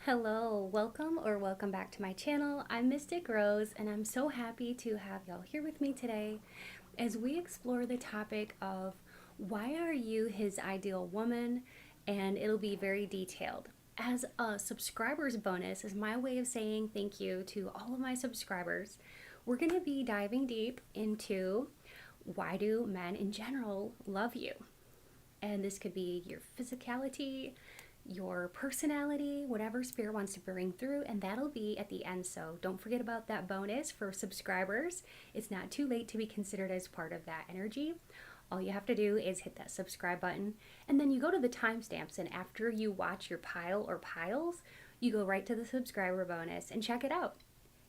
Hello, welcome back to my channel. I'm Mystic Rose, and I'm so happy to have y'all here with me today as we explore the topic of why are you his ideal woman, and it'll be very detailed. As a subscribers bonus, is my way of saying thank you to all of my subscribers. We're going to be diving deep into why do men in general love you? And this could be your physicality, your personality, whatever spirit wants to bring through, and that'll be at the end. So don't forget about that bonus for subscribers. It's not too late to be considered as part of that energy. All you have to do is hit that subscribe button, and then you go to the timestamps, and after you watch your pile or piles, you go right to the subscriber bonus and check it out.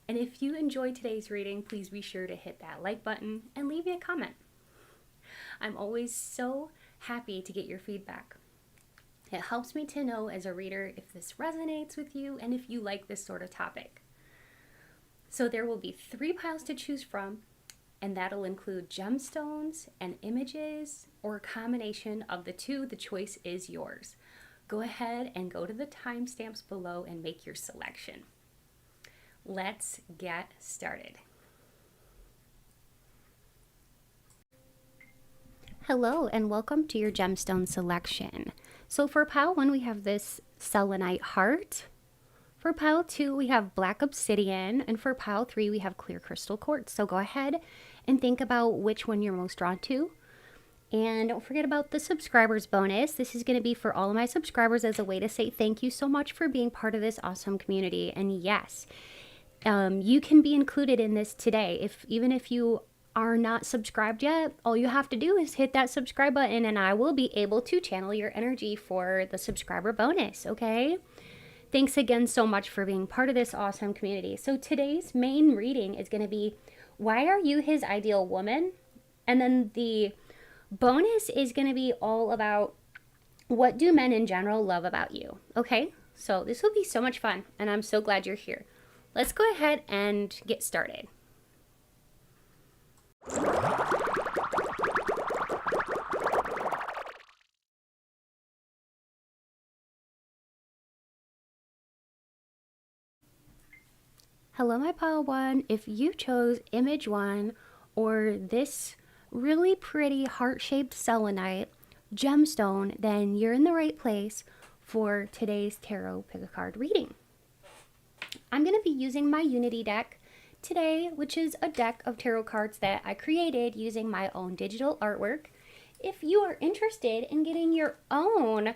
And if you enjoyed today's reading, please be sure to hit that like button and leave me a comment. I'm always so happy to get your feedback. It helps me to know as a reader if this resonates with you and if you like this sort of topic. So there will be 3 piles to choose from, and that'll include gemstones and images or a combination of the two. The choice is yours. Go ahead and go to the timestamps below and make your selection. Let's get started. Hello and welcome to your gemstone selection. So for pile 1 we have this selenite heart. For pile 2 we have black obsidian, and for pile 3 we have clear crystal quartz. So go ahead and think about which one you're most drawn to. And don't forget about the subscribers bonus. This is going to be for all of my subscribers as a way to say thank you so much for being part of this awesome community. And yes, you can be included in this today. Even if you are not subscribed yet, all you have to do is hit that subscribe button and I will be able to channel your energy for the subscriber bonus, okay? Thanks again so much for being part of this awesome community. So today's main reading is going to be, why are you his ideal woman? And then the bonus is going to be all about, what do men in general love about you? Okay, so this will be so much fun and I'm so glad you're here. Let's go ahead and get started. Hello, my pile 1. If you chose image 1 or this really pretty heart-shaped selenite gemstone, then you're in the right place for today's tarot pick-a-card reading. I'm going to be using my Unity deck today, which is a deck of tarot cards that I created using my own digital artwork. If you are interested in getting your own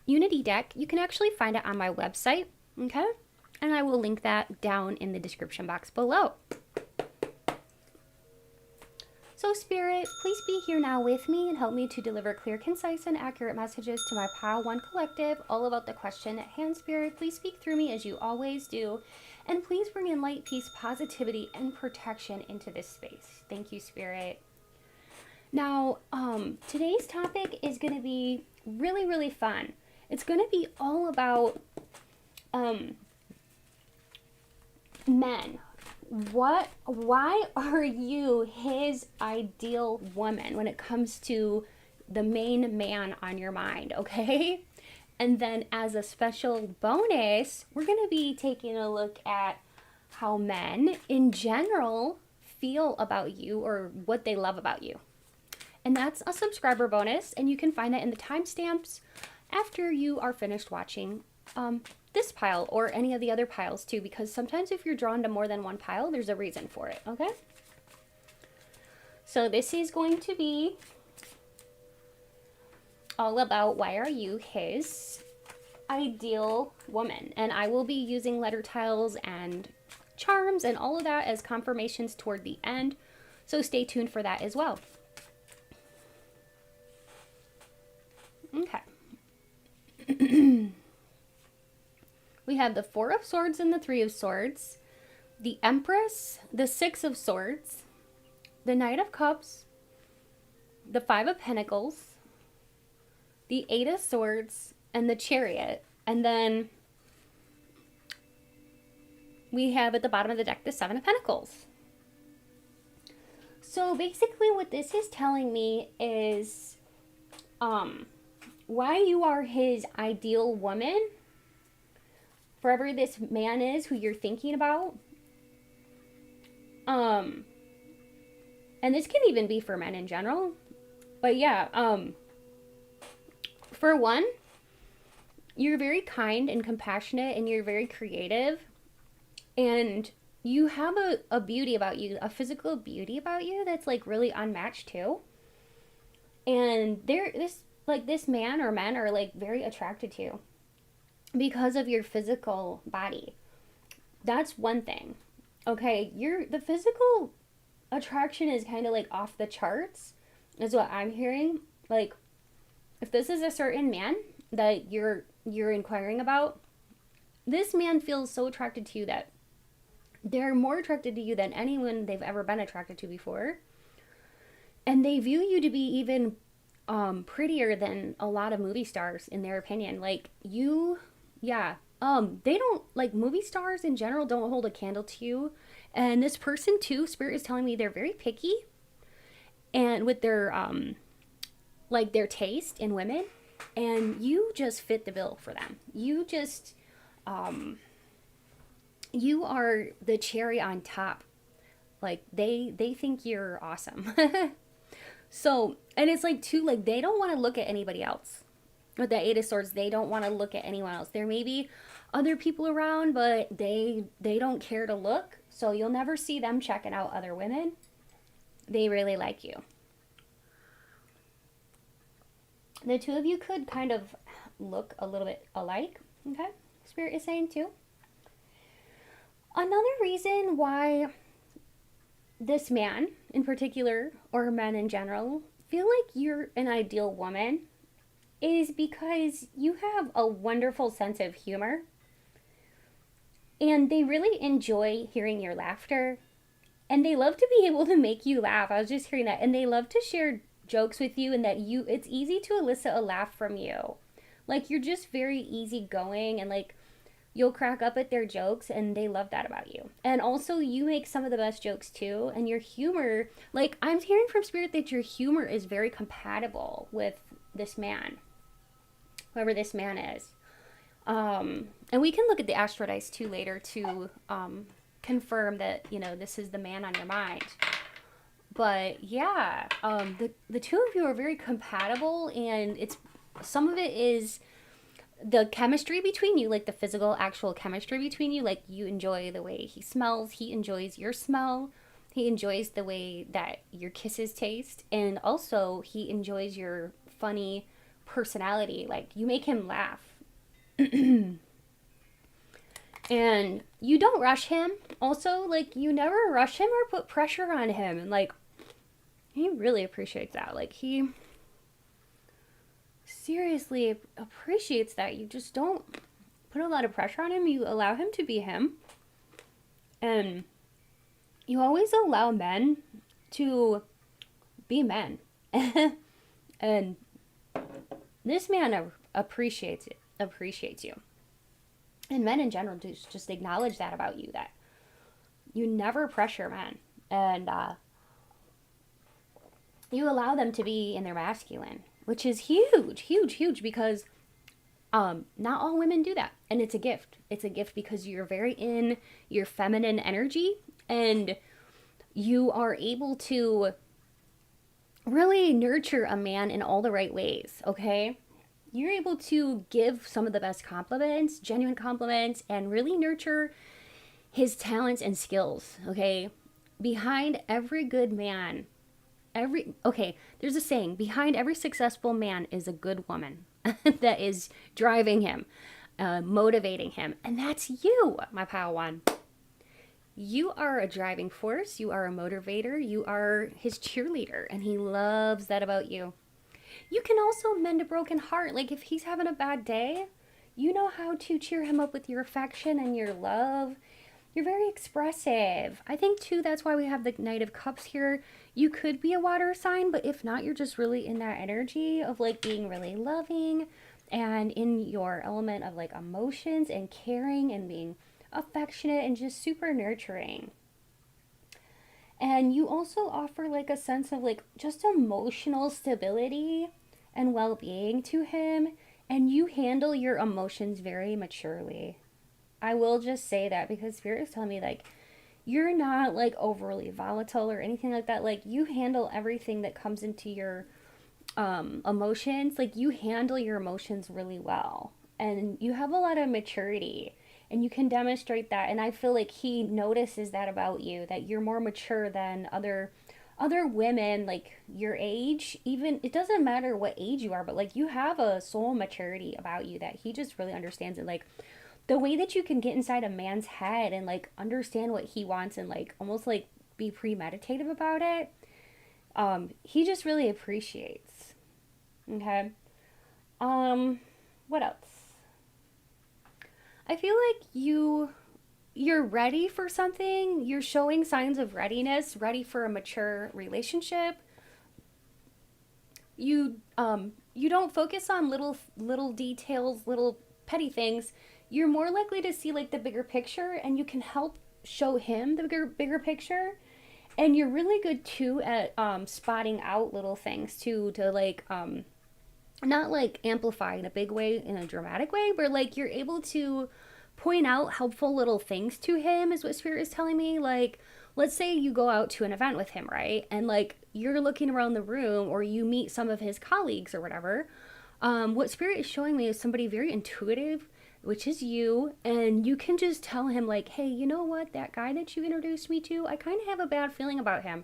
Unity deck, you can actually find it on my website, okay? And I will link that down in the description box below. So Spirit, please be here now with me and help me to deliver clear, concise, and accurate messages to my Pile 1 collective all about the question at hand. Spirit, please speak through me as you always do. And please bring in light, peace, positivity, and protection into this space. Thank you, Spirit. Now, today's topic is going to be really, really fun. It's going to be all about men. Why are you his ideal woman when it comes to the main man on your mind, okay? And then as a special bonus, we're going to be taking a look at how men in general feel about you or what they love about you. And that's a subscriber bonus, and you can find it in the timestamps after you are finished watching this pile or any of the other piles too, because sometimes if you're drawn to more than one pile, there's a reason for it, okay? So this is going to be all about why are you his ideal woman, and I will be using letter tiles and charms and all of that as confirmations toward the end, so stay tuned for that as well. Okay. We have the 4 of Swords and the 3 of Swords, the Empress, the 6 of Swords, the Knight of Cups, the 5 of Pentacles, the 8 of Swords, and the Chariot. And then we have at the bottom of the deck the 7 of Pentacles. So basically what this is telling me is why you are his ideal woman, forever this man is who you're thinking about. And this can even be for men in general. But yeah, for one, you're very kind and compassionate, and you're very creative, and you have a beauty about you, a physical beauty about you that's like really unmatched too. And this man or men are like very attracted to you because of your physical body. That's one thing. Okay, the physical attraction is kind of like off the charts, is what I'm hearing. Like, if this is a certain man that you're inquiring about, this man feels so attracted to you that they're more attracted to you than anyone they've ever been attracted to before. And they view you to be even prettier than a lot of movie stars, in their opinion. Like, they don't, like, movie stars in general don't hold a candle to you. And this person too, Spirit is telling me they're very picky, and with their like their taste in women, and you just fit the bill for them. You just you are the cherry on top. Like, they think you're awesome. So, and it's like too, like, they don't want to look at anybody else. With the Eight of Swords, they don't want to look at anyone else. There may be other people around, but they don't care to look. So you'll never see them checking out other women. They really like you. The two of you could kind of look a little bit alike. Okay, Spirit is saying too. Another reason why this man in particular, or men in general, feel like you're an ideal woman is because you have a wonderful sense of humor. And they really enjoy hearing your laughter. And they love to be able to make you laugh. I was just hearing that. And they love to share jokes with you, and that it's easy to elicit a laugh from you. Like, you're just very easygoing, and like, you'll crack up at their jokes, and they love that about you. And also, you make some of the best jokes too. And your humor, like, I'm hearing from Spirit that your humor is very compatible with this man, whoever this man is. And we can look at the astro dice too later to confirm that, this is the man on your mind. But yeah, the two of you are very compatible, and some of it is the chemistry between you, like the physical, actual chemistry between you. Like, you enjoy the way he smells, he enjoys your smell, he enjoys the way that your kisses taste, and also he enjoys your funny personality. Like, you make him laugh. And you don't rush him. Also, like, you never rush him or put pressure on him. And like, he really appreciates that. Like, he seriously appreciates that. You just don't put a lot of pressure on him. You allow him to be him. And you always allow men to be men. And this man appreciates you. And men in general just acknowledge that about you, that you never pressure men. And you allow them to be in their masculine, which is huge, because not all women do that. And it's a gift. It's a gift because you're very in your feminine energy, and you are able to really nurture a man in all the right ways, okay? You're able to give some of the best compliments, genuine compliments, and really nurture his talents and skills, okay? Behind every good man, there's a saying, behind every successful man is a good woman that is driving him, motivating him. And that's you, my Padawan. You are a driving force. You are a motivator. You are his cheerleader, and he loves that about you. You can also mend a broken heart. Like, if he's having a bad day, you know how to cheer him up with your affection and your love. You're very expressive. I think, too, that's why we have the Knight of Cups here. You could be a water sign, but if not, you're just really in that energy of, like, being really loving and in your element of, like, emotions and caring and being affectionate and just super nurturing. And you also offer, like, a sense of, like, just emotional stability and well-being to him, and you handle your emotions very maturely. I will just say that because Spirit is telling me, like, you're not like overly volatile or anything like that. Like, you handle everything that comes into your emotions. Like, you handle your emotions really well, and you have a lot of maturity, and you can demonstrate that. And I feel like he notices that about you, that you're more mature than other women like your age. Even, it doesn't matter what age you are, but like, you have a soul maturity about you that he just really understands. It, like, the way that you can get inside a man's head and like understand what he wants and like almost like be premeditative about it, he just really appreciates. Okay. What else? I feel like you're ready for something. You're showing signs of readiness, ready for a mature relationship. You don't focus on little details, little petty things. You're more likely to see like the bigger picture, and you can help show him the bigger picture. And you're really good too at spotting out little things too, to like not like amplify in a big way, in a dramatic way, but like you're able to point out helpful little things to him, is what Spirit is telling me. Like, let's say you go out to an event with him, right? And like, you're looking around the room, or you meet some of his colleagues or whatever. What Spirit is showing me is somebody very intuitive, which is you, and you can just tell him like, hey, you know what, that guy that you introduced me to, I kind of have a bad feeling about him.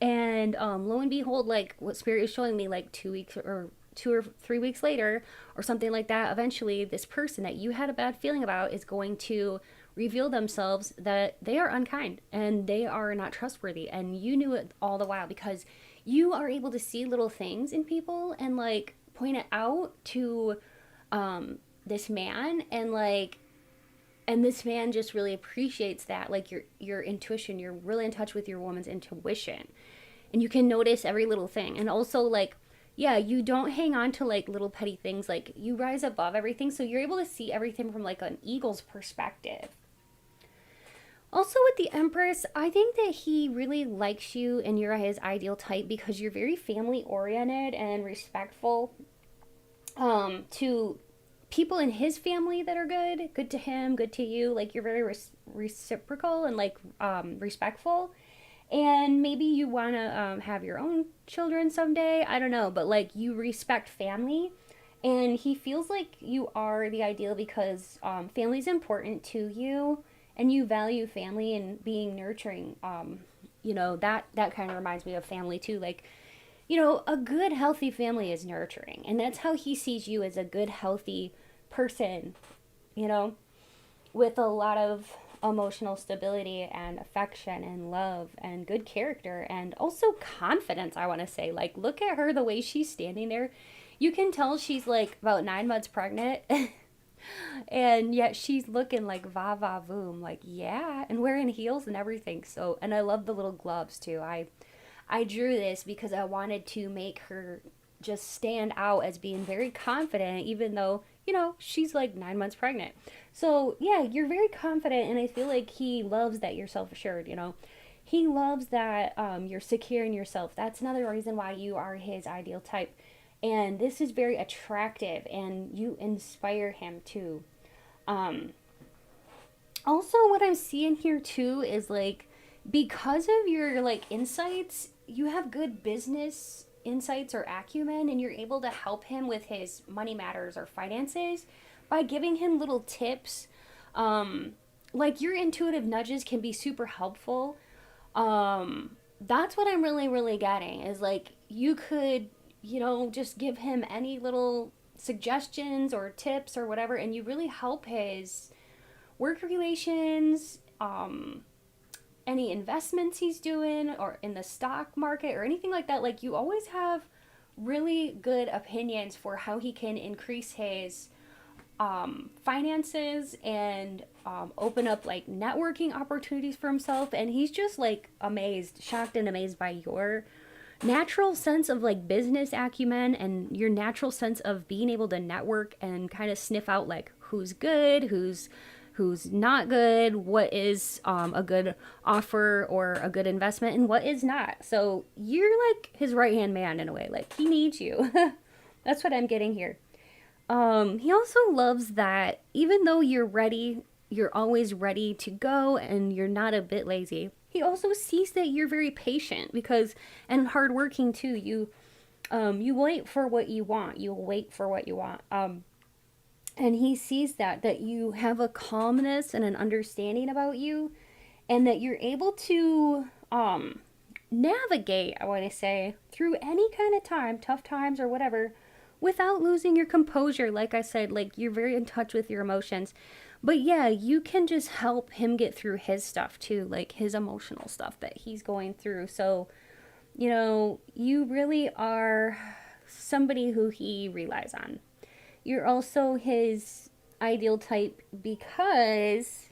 And lo and behold, like what Spirit is showing me, like 2 weeks or 2 or 3 weeks later or something like that, eventually this person that you had a bad feeling about is going to reveal themselves that they are unkind and they are not trustworthy, and you knew it all the while because you are able to see little things in people and like point it out to this man, and like, and this man just really appreciates that, like your intuition. You're really in touch with your woman's intuition, and you can notice every little thing. And also, like, yeah, you don't hang on to like little petty things. Like, you rise above everything, so you're able to see everything from like an eagle's perspective. Also, with the Empress, I think that he really likes you and you're his ideal type because you're very family oriented and respectful to people in his family that are good to him, good to you. Like, you're very reciprocal and like respectful. And maybe you want to have your own children someday. I don't know, but like, you respect family, and he feels like you are the ideal because family is important to you, and you value family and being nurturing. That kind of reminds me of family too. Like, a good healthy family is nurturing, and that's how he sees you, as a good healthy person, with a lot of emotional stability and affection and love and good character and also confidence. I want to say, like, look at her, the way she's standing there. You can tell she's like about 9 months pregnant and yet she's looking like va va voom, like, yeah, and wearing heels and everything. So, and I love the little gloves too. I drew this because I wanted to make her just stand out as being very confident, even though, she's like 9 months pregnant. So, yeah, you're very confident, and I feel like he loves that you're self assured, He loves that you're secure in yourself. That's another reason why you are his ideal type. And this is very attractive, and you inspire him too. Also, what I'm seeing here too is like, because of your like insights, you have good business insights or acumen, and you're able to help him with his money matters or finances by giving him little tips. Like, your intuitive nudges can be super helpful. That's what I'm really, really getting, is like, you could, just give him any little suggestions or tips or whatever, and you really help his work relations, any investments he's doing, or in the stock market or anything like that. Like, you always have really good opinions for how he can increase his finances and open up like networking opportunities for himself. And he's just like shocked and amazed by your natural sense of like business acumen and your natural sense of being able to network and kind of sniff out like who's good, who's not good, what is a good offer or a good investment, and what is not. So you're like his right hand man in a way. Like, he needs you. That's what I'm getting here. He also loves that even though you're ready, you're always ready to go and you're not a bit lazy. He also sees that you're very patient because and hardworking too. You wait for what you want. You wait for what you want. And he sees that you have a calmness and an understanding about you, and that you're able to navigate, I want to say, through any kind of time, tough times or whatever, without losing your composure. Like I said, like you're very in touch with your emotions. But yeah, you can just help him get through his stuff too, like his emotional stuff that he's going through. So, you really are somebody who he relies on. You're also his ideal type because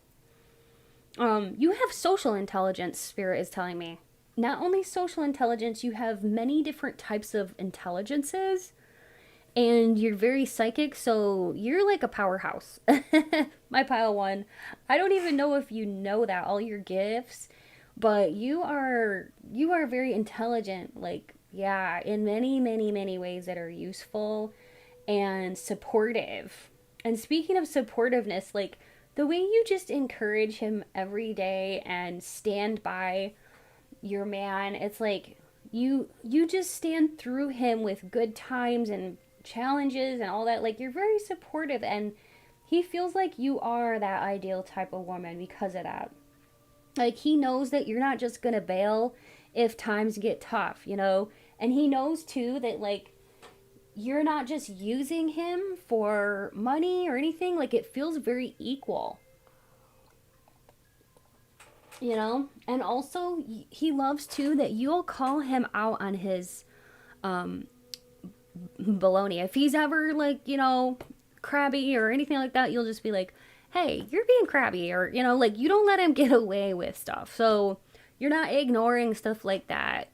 you have social intelligence, Spirit is telling me. Not only social intelligence, you have many different types of intelligences, and you're very psychic, so you're like a powerhouse. My pile one. I don't even know if you know that, all your gifts, but you are very intelligent, like, yeah, in many, many, many ways that are useful and supportive. And speaking of supportiveness, like the way you just encourage him every day and stand by your man, it's like you just stand through him with good times and challenges and all that. Like you're very supportive, and he feels like you are that ideal type of woman because of that. Like he knows that you're not just going to bail if times get tough, And he knows too that like you're not just using him for money or anything. Like it feels very equal, And also he loves too that you'll call him out on his baloney. If he's ever like, crabby or anything like that, you'll just be like, hey, you're being crabby, or like you don't let him get away with stuff. So you're not ignoring stuff like that.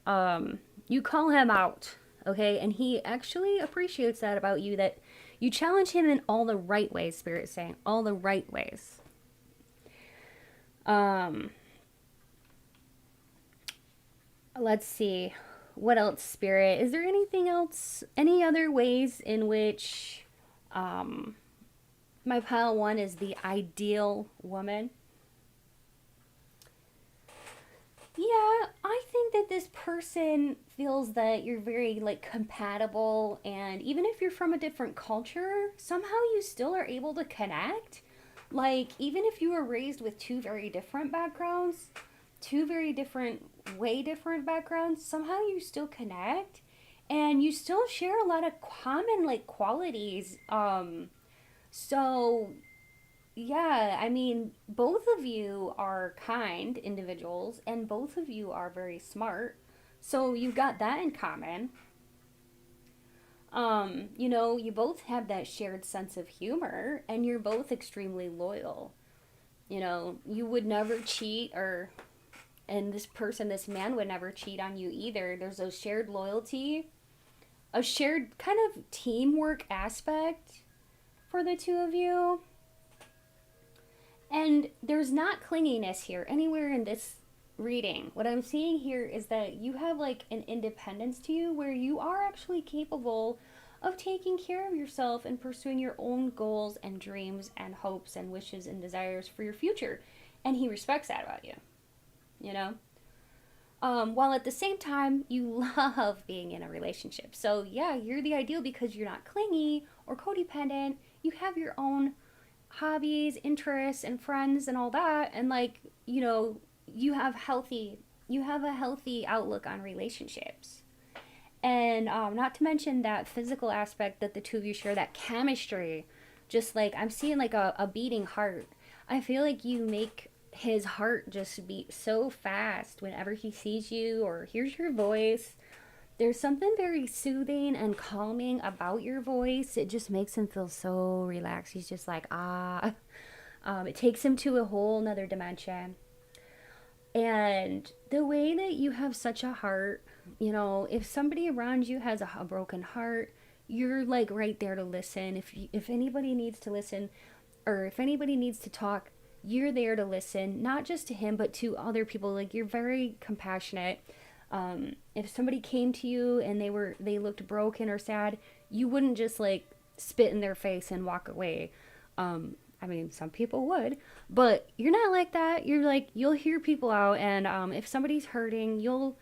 You call him out, okay? And he actually appreciates that about you, that you challenge him in all the right ways. Spirit's saying all the right ways. Let's see, what else, Spirit? Is there anything else, any other ways in which my pile one is the ideal woman? Yeah, I think that this person feels that you're very like compatible, and even if you're from a different culture, somehow you still are able to connect. Like even if you were raised with two very different backgrounds, two very different, way different backgrounds, somehow you still connect, and you still share a lot of common like qualities. So yeah, I mean, both of you are kind individuals, and both of you are very smart. So you've got that in common. You both have that shared sense of humor, and you're both extremely loyal. You would never cheat, and this man would never cheat on you either. There's a shared loyalty, a shared kind of teamwork aspect for the two of you. And there's not clinginess here anywhere in this reading. What I'm seeing here is that you have like an independence to you where you are actually capable of taking care of yourself and pursuing your own goals and dreams and hopes and wishes and desires for your future. And he respects that about you, you know? While at the same time, you love being in a relationship. So, yeah, you're the ideal because you're not clingy or codependent. You have your own hobbies, interests, and friends and all that. And, like, you have a healthy outlook on relationships. And not to mention that physical aspect that the two of you share, that chemistry. Just like, I'm seeing like a beating heart. I feel like you make his heart just beat so fast whenever he sees you or hears your voice. There's something very soothing and calming about your voice. It just makes him feel so relaxed. He's just like, ah. It takes him to a whole nother dimension. And the way that you have such a heart, if somebody around you has a broken heart, you're like right there to listen. If anybody needs to listen, or if anybody needs to talk, you're there to listen, not just to him, but to other people. Like, you're very compassionate. If somebody came to you and they looked broken or sad, you wouldn't just like spit in their face and walk away. I mean, some people would, but you're not like that. You're like, you'll hear people out, and if somebody's hurting, you'll,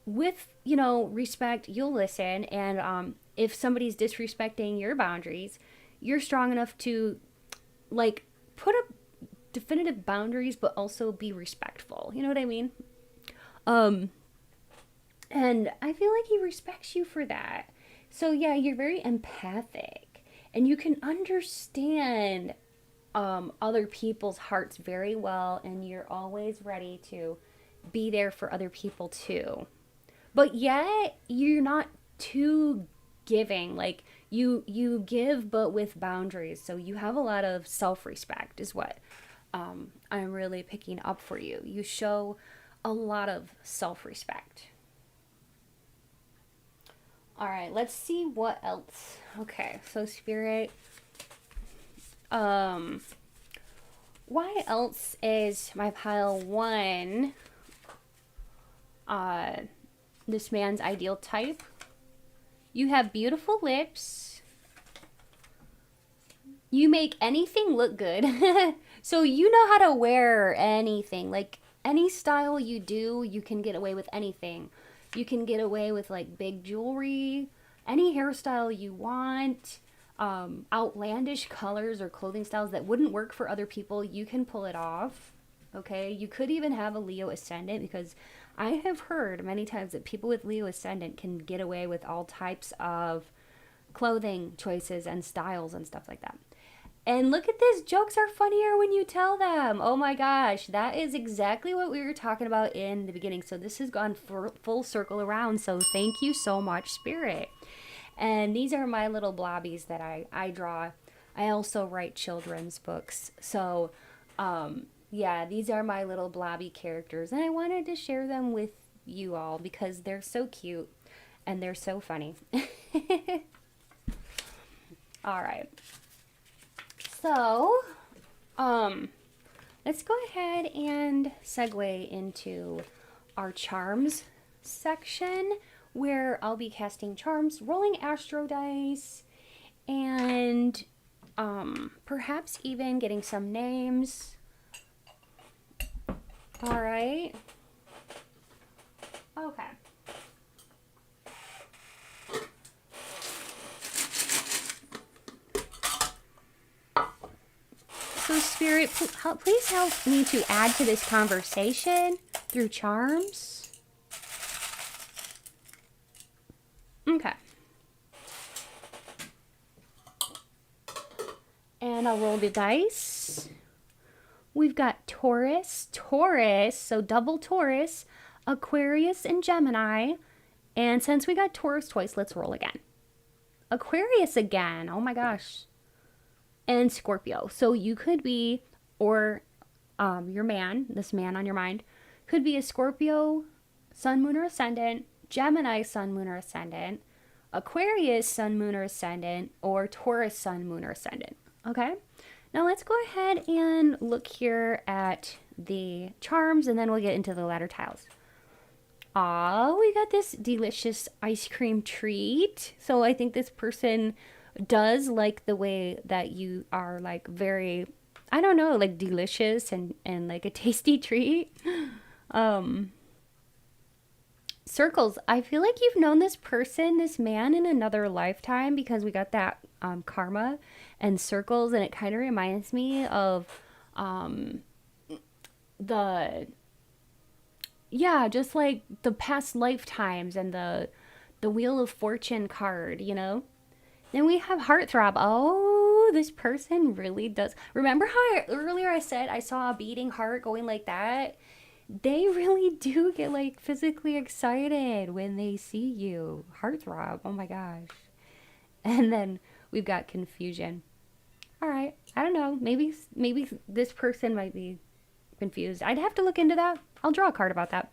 with, you know, respect, you'll listen, and if somebody's disrespecting your boundaries, you're strong enough to, like, put up definitive boundaries, but also be respectful. You know what I mean? And I feel like he respects you for that. So yeah, you're very empathic, and you can understand other people's hearts very well, and you're always ready to be there for other people too. But yet you're not too giving. Like you give, but with boundaries. So you have a lot of self-respect, is what I'm really picking up for you. You show a lot of self-respect. All right, let's see what else. Okay, so Spirit, why else is my pile 1 this man's ideal type? You have beautiful lips. You make anything look good. So you know how to wear anything. Like any style you do, you can get away with anything. You can get away with like big jewelry, any hairstyle you want, outlandish colors or clothing styles that wouldn't work for other people. You can pull it off. Okay, you could even have a Leo ascendant, because I have heard many times that people with Leo ascendant can get away with all types of clothing choices and styles and stuff like that. And look at this, jokes are funnier when you tell them. Oh my gosh, that is exactly what we were talking about in the beginning. So this has gone full circle around. So thank you so much, Spirit. And these are my little blobbies that I draw. I also write children's books. So yeah, these are my little blobby characters. And I wanted to share them with you all because they're so cute and they're so funny. All right. So, let's go ahead and segue into our charms section, where I'll be casting charms, rolling astro dice, and perhaps even getting some names. All right. Okay. So Spirit, please help me to add to this conversation through charms. Okay. And I'll roll the dice. We've got Taurus, so double Taurus, Aquarius, and Gemini. And since we got Taurus twice, let's roll again. Aquarius again. Oh my gosh. And Scorpio. So you could be, or your man, this man on your mind, could be a Scorpio, Sun, Moon, or Ascendant, Gemini, Sun, Moon, or Ascendant, Aquarius, Sun, Moon, or Ascendant, or Taurus, Sun, Moon, or Ascendant. Okay? Now let's go ahead and look here at the charms, and then we'll get into the ladder tiles. Oh, we got this delicious ice cream treat. So I think this person does like the way that you are, like, very, I don't know, like delicious and like a tasty treat. Circles, I feel like you've known this person, this man, in another lifetime, because we got that karma and circles, and it kind of reminds me of just like the past lifetimes and the Wheel of Fortune card, you know. Then we have Heartthrob. Oh, this person really does. Remember how earlier I said I saw a beating heart going like that? They really do get like physically excited when they see you. Heartthrob. Oh my gosh. And then we've got Confusion. All right. I don't know. Maybe this person might be confused. I'd have to look into that. I'll draw a card about that.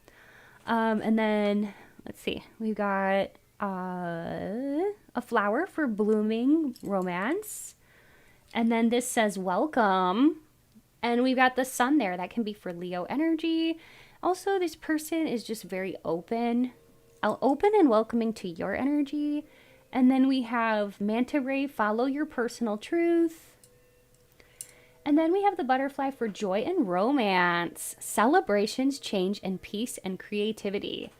And then let's see. We've got a flower for blooming romance. And then this says welcome. And we've got the sun there. That can be for Leo energy. Also, this person is just very open and welcoming to your energy. And then we have manta ray, follow your personal truth. And then we have the butterfly for joy and romance, celebrations, change, and peace and creativity.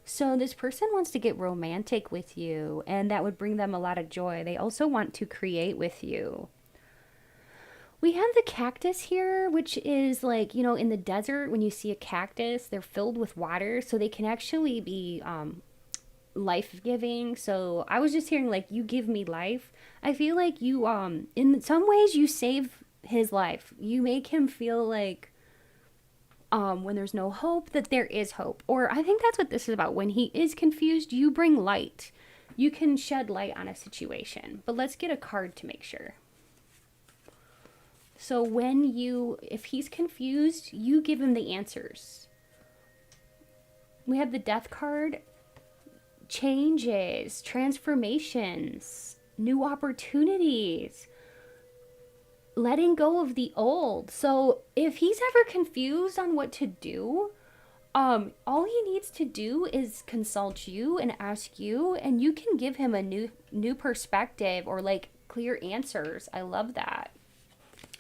So this person wants to get romantic with you, and that would bring them a lot of joy. They also want to create with you. We have the cactus here, which is like, you know, in the desert, when you see a cactus, they're filled with water, so they can actually be life-giving. So I was just hearing, like, you give me life. I feel like you, in some ways, you save his life. You make him feel like when there's no hope, that there is hope. Or I think that's what this is about. When he is confused, you bring light. You can shed light on a situation. But let's get a card to make sure. So if he's confused, you give him the answers. We have the death card. Changes, transformations, new opportunities, letting go of the old. So if he's ever confused on what to do, all he needs to do is consult you and ask you, and you can give him a new perspective or like clear answers. I love that.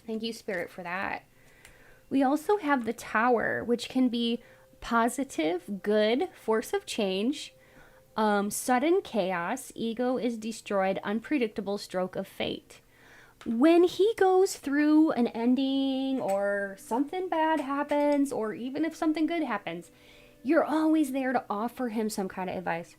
Thank you, Spirit, for that. We also have the Tower, which can be positive, good, force of change, sudden chaos, ego is destroyed, unpredictable stroke of fate. When he goes through an ending or something bad happens, or even if something good happens, you're always there to offer him some kind of advice.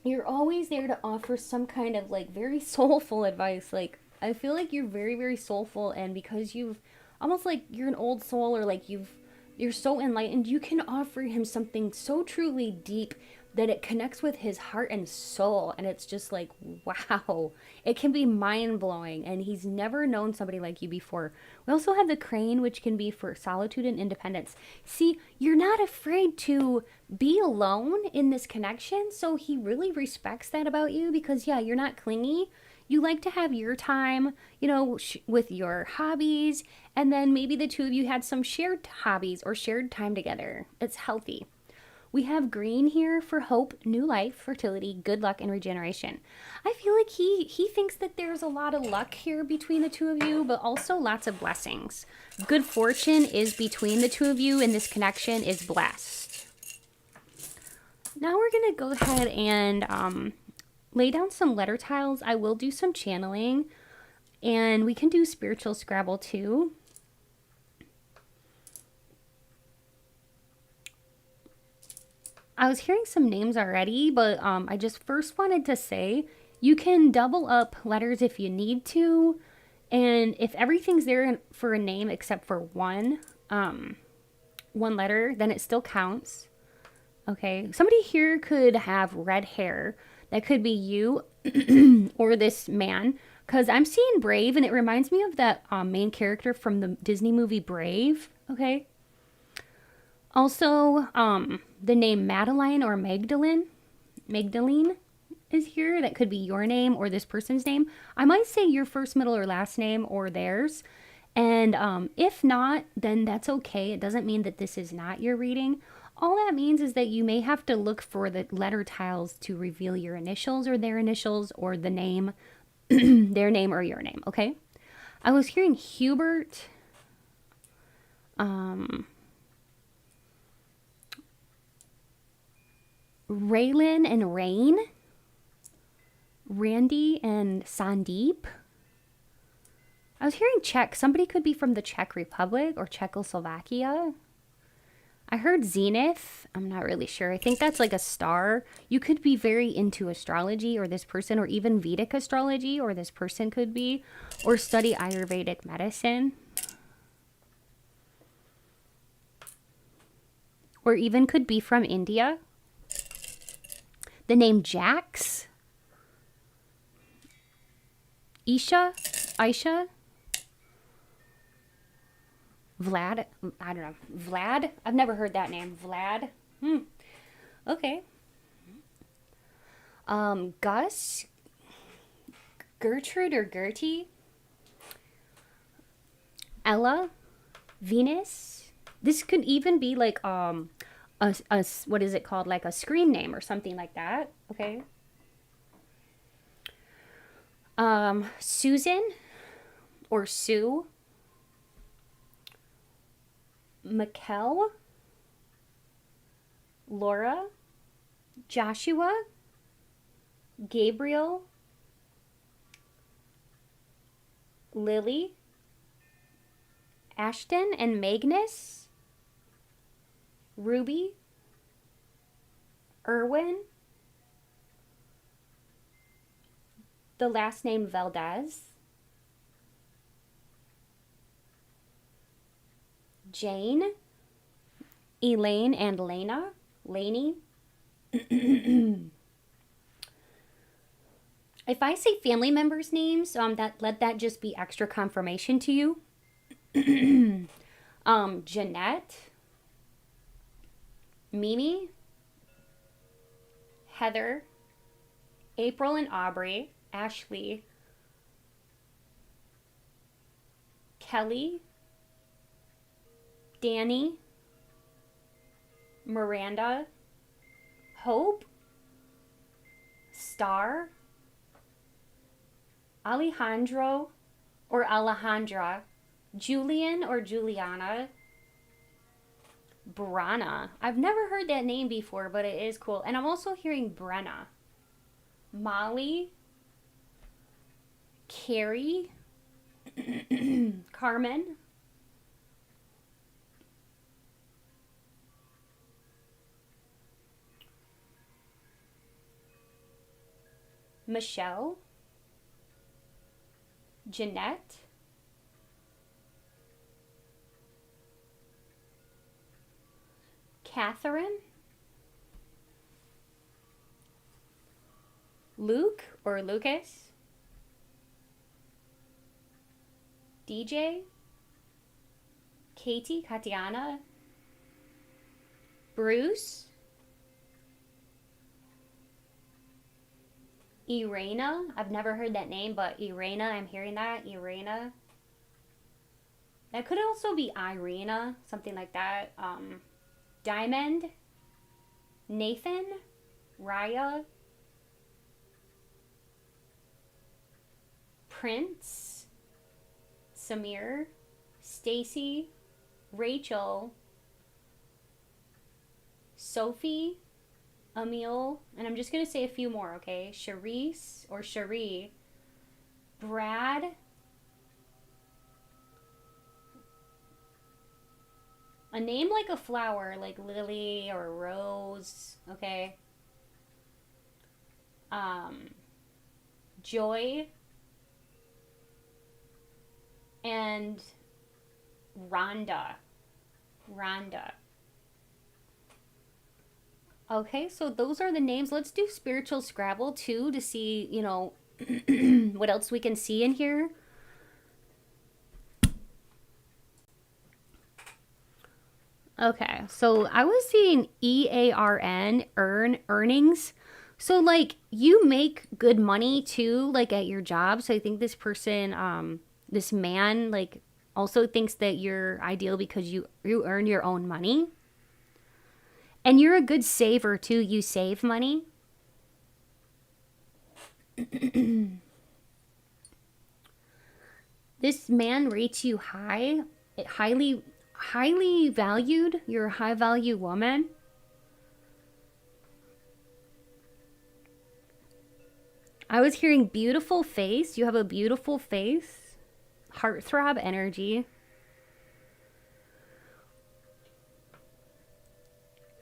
You're always there to offer some kind of like very soulful advice. Like, I feel like you're very, very soulful, and because you've almost like you're an old soul, or like you're so enlightened, you can offer him something so truly deep that it connects with his heart and soul, and it's just like, wow, it can be mind-blowing, and he's never known somebody like you before. We also have the crane, which can be for solitude and independence. See, you're not afraid to be alone in this connection, so he really respects that about you, because yeah, you're not clingy. You like to have your time, you know, with your hobbies, and then maybe the two of you had some shared hobbies or shared time together. It's healthy. We have green here for hope, new life, fertility, good luck, and regeneration. I feel like he thinks that there's a lot of luck here between the two of you, but also lots of blessings. Good fortune is between the two of you, and this connection is blessed. Now we're going to go ahead and lay down some letter tiles. I will do some channeling, and we can do spiritual Scrabble too. I was hearing some names already, but I just first wanted to say you can double up letters if you need to, and if everything's there for a name except for one letter, then it still counts. Okay, somebody here could have red hair. That could be you or this man, because I'm seeing Brave, and it reminds me of that main character from the Disney movie Brave. Okay. Also, the name Madeline or Magdalene is here. That could be your name or this person's name. I might say your first, middle, or last name or theirs. And if not, then that's okay. It doesn't mean that this is not your reading. All that means is that you may have to look for the letter tiles to reveal your initials or their initials or the name, their name or your name, okay? I was hearing Hubert, Raylan and Rain, Randy and Sandeep. I was hearing Czech. Somebody could be from the Czech Republic or Czechoslovakia. I heard Zenith. I'm not really sure. I think that's like a star. You could be very into astrology, or this person, or even Vedic astrology, or this person could be, or study Ayurvedic medicine. Or even could be from India. The name Jax. Aisha. Vlad, I don't know. Vlad? I've never heard that name. Vlad? Okay. Gus? Gertrude or Gertie? Ella? Venus? This could even be like a what is it called, like a screen name or something like that. Okay. Susan or Sue, Mikkel, Laura, Joshua, Gabriel, Lily, Ashton and Magnus, Ruby, Erwin, the last name Valdez, Jane, Elaine and Lena, Laney. If I say family members' names, let that just be extra confirmation to you. Jeanette, Mimi, Heather, April and Aubrey, Ashley, Kelly, Danny, Miranda, Hope, Star, Alejandro or Alejandra, Julian or Juliana, Brana. I've never heard that name before, but it is cool. And I'm also hearing Brenna. Molly, Carrie, Carmen, Michelle, Jeanette, Catherine, Luke or Lucas, DJ, Katie, Katiana, Bruce, Irena. I've never heard that name, but Irena, I'm hearing that. Irena. That could also be Irina, something like that. Diamond, Nathan, Raya, Prince, Samir, Stacy, Rachel, Sophie, Emil, and I'm just going to say a few more, okay? Charisse or Cherie, Brad, a name like a flower, like Lily or Rose, okay? Joy, and Rhonda. Okay, so those are the names. Let's do spiritual Scrabble too to see, you know, what else we can see in here. Okay, so I was seeing EARN, earnings. So like you make good money too, like at your job. So I think this person, this man, like also thinks that you're ideal because you earn your own money. And you're a good saver too. You save money. This man rates you highly valued. You're a high value woman. I was hearing beautiful face. You have a beautiful face. Heartthrob energy.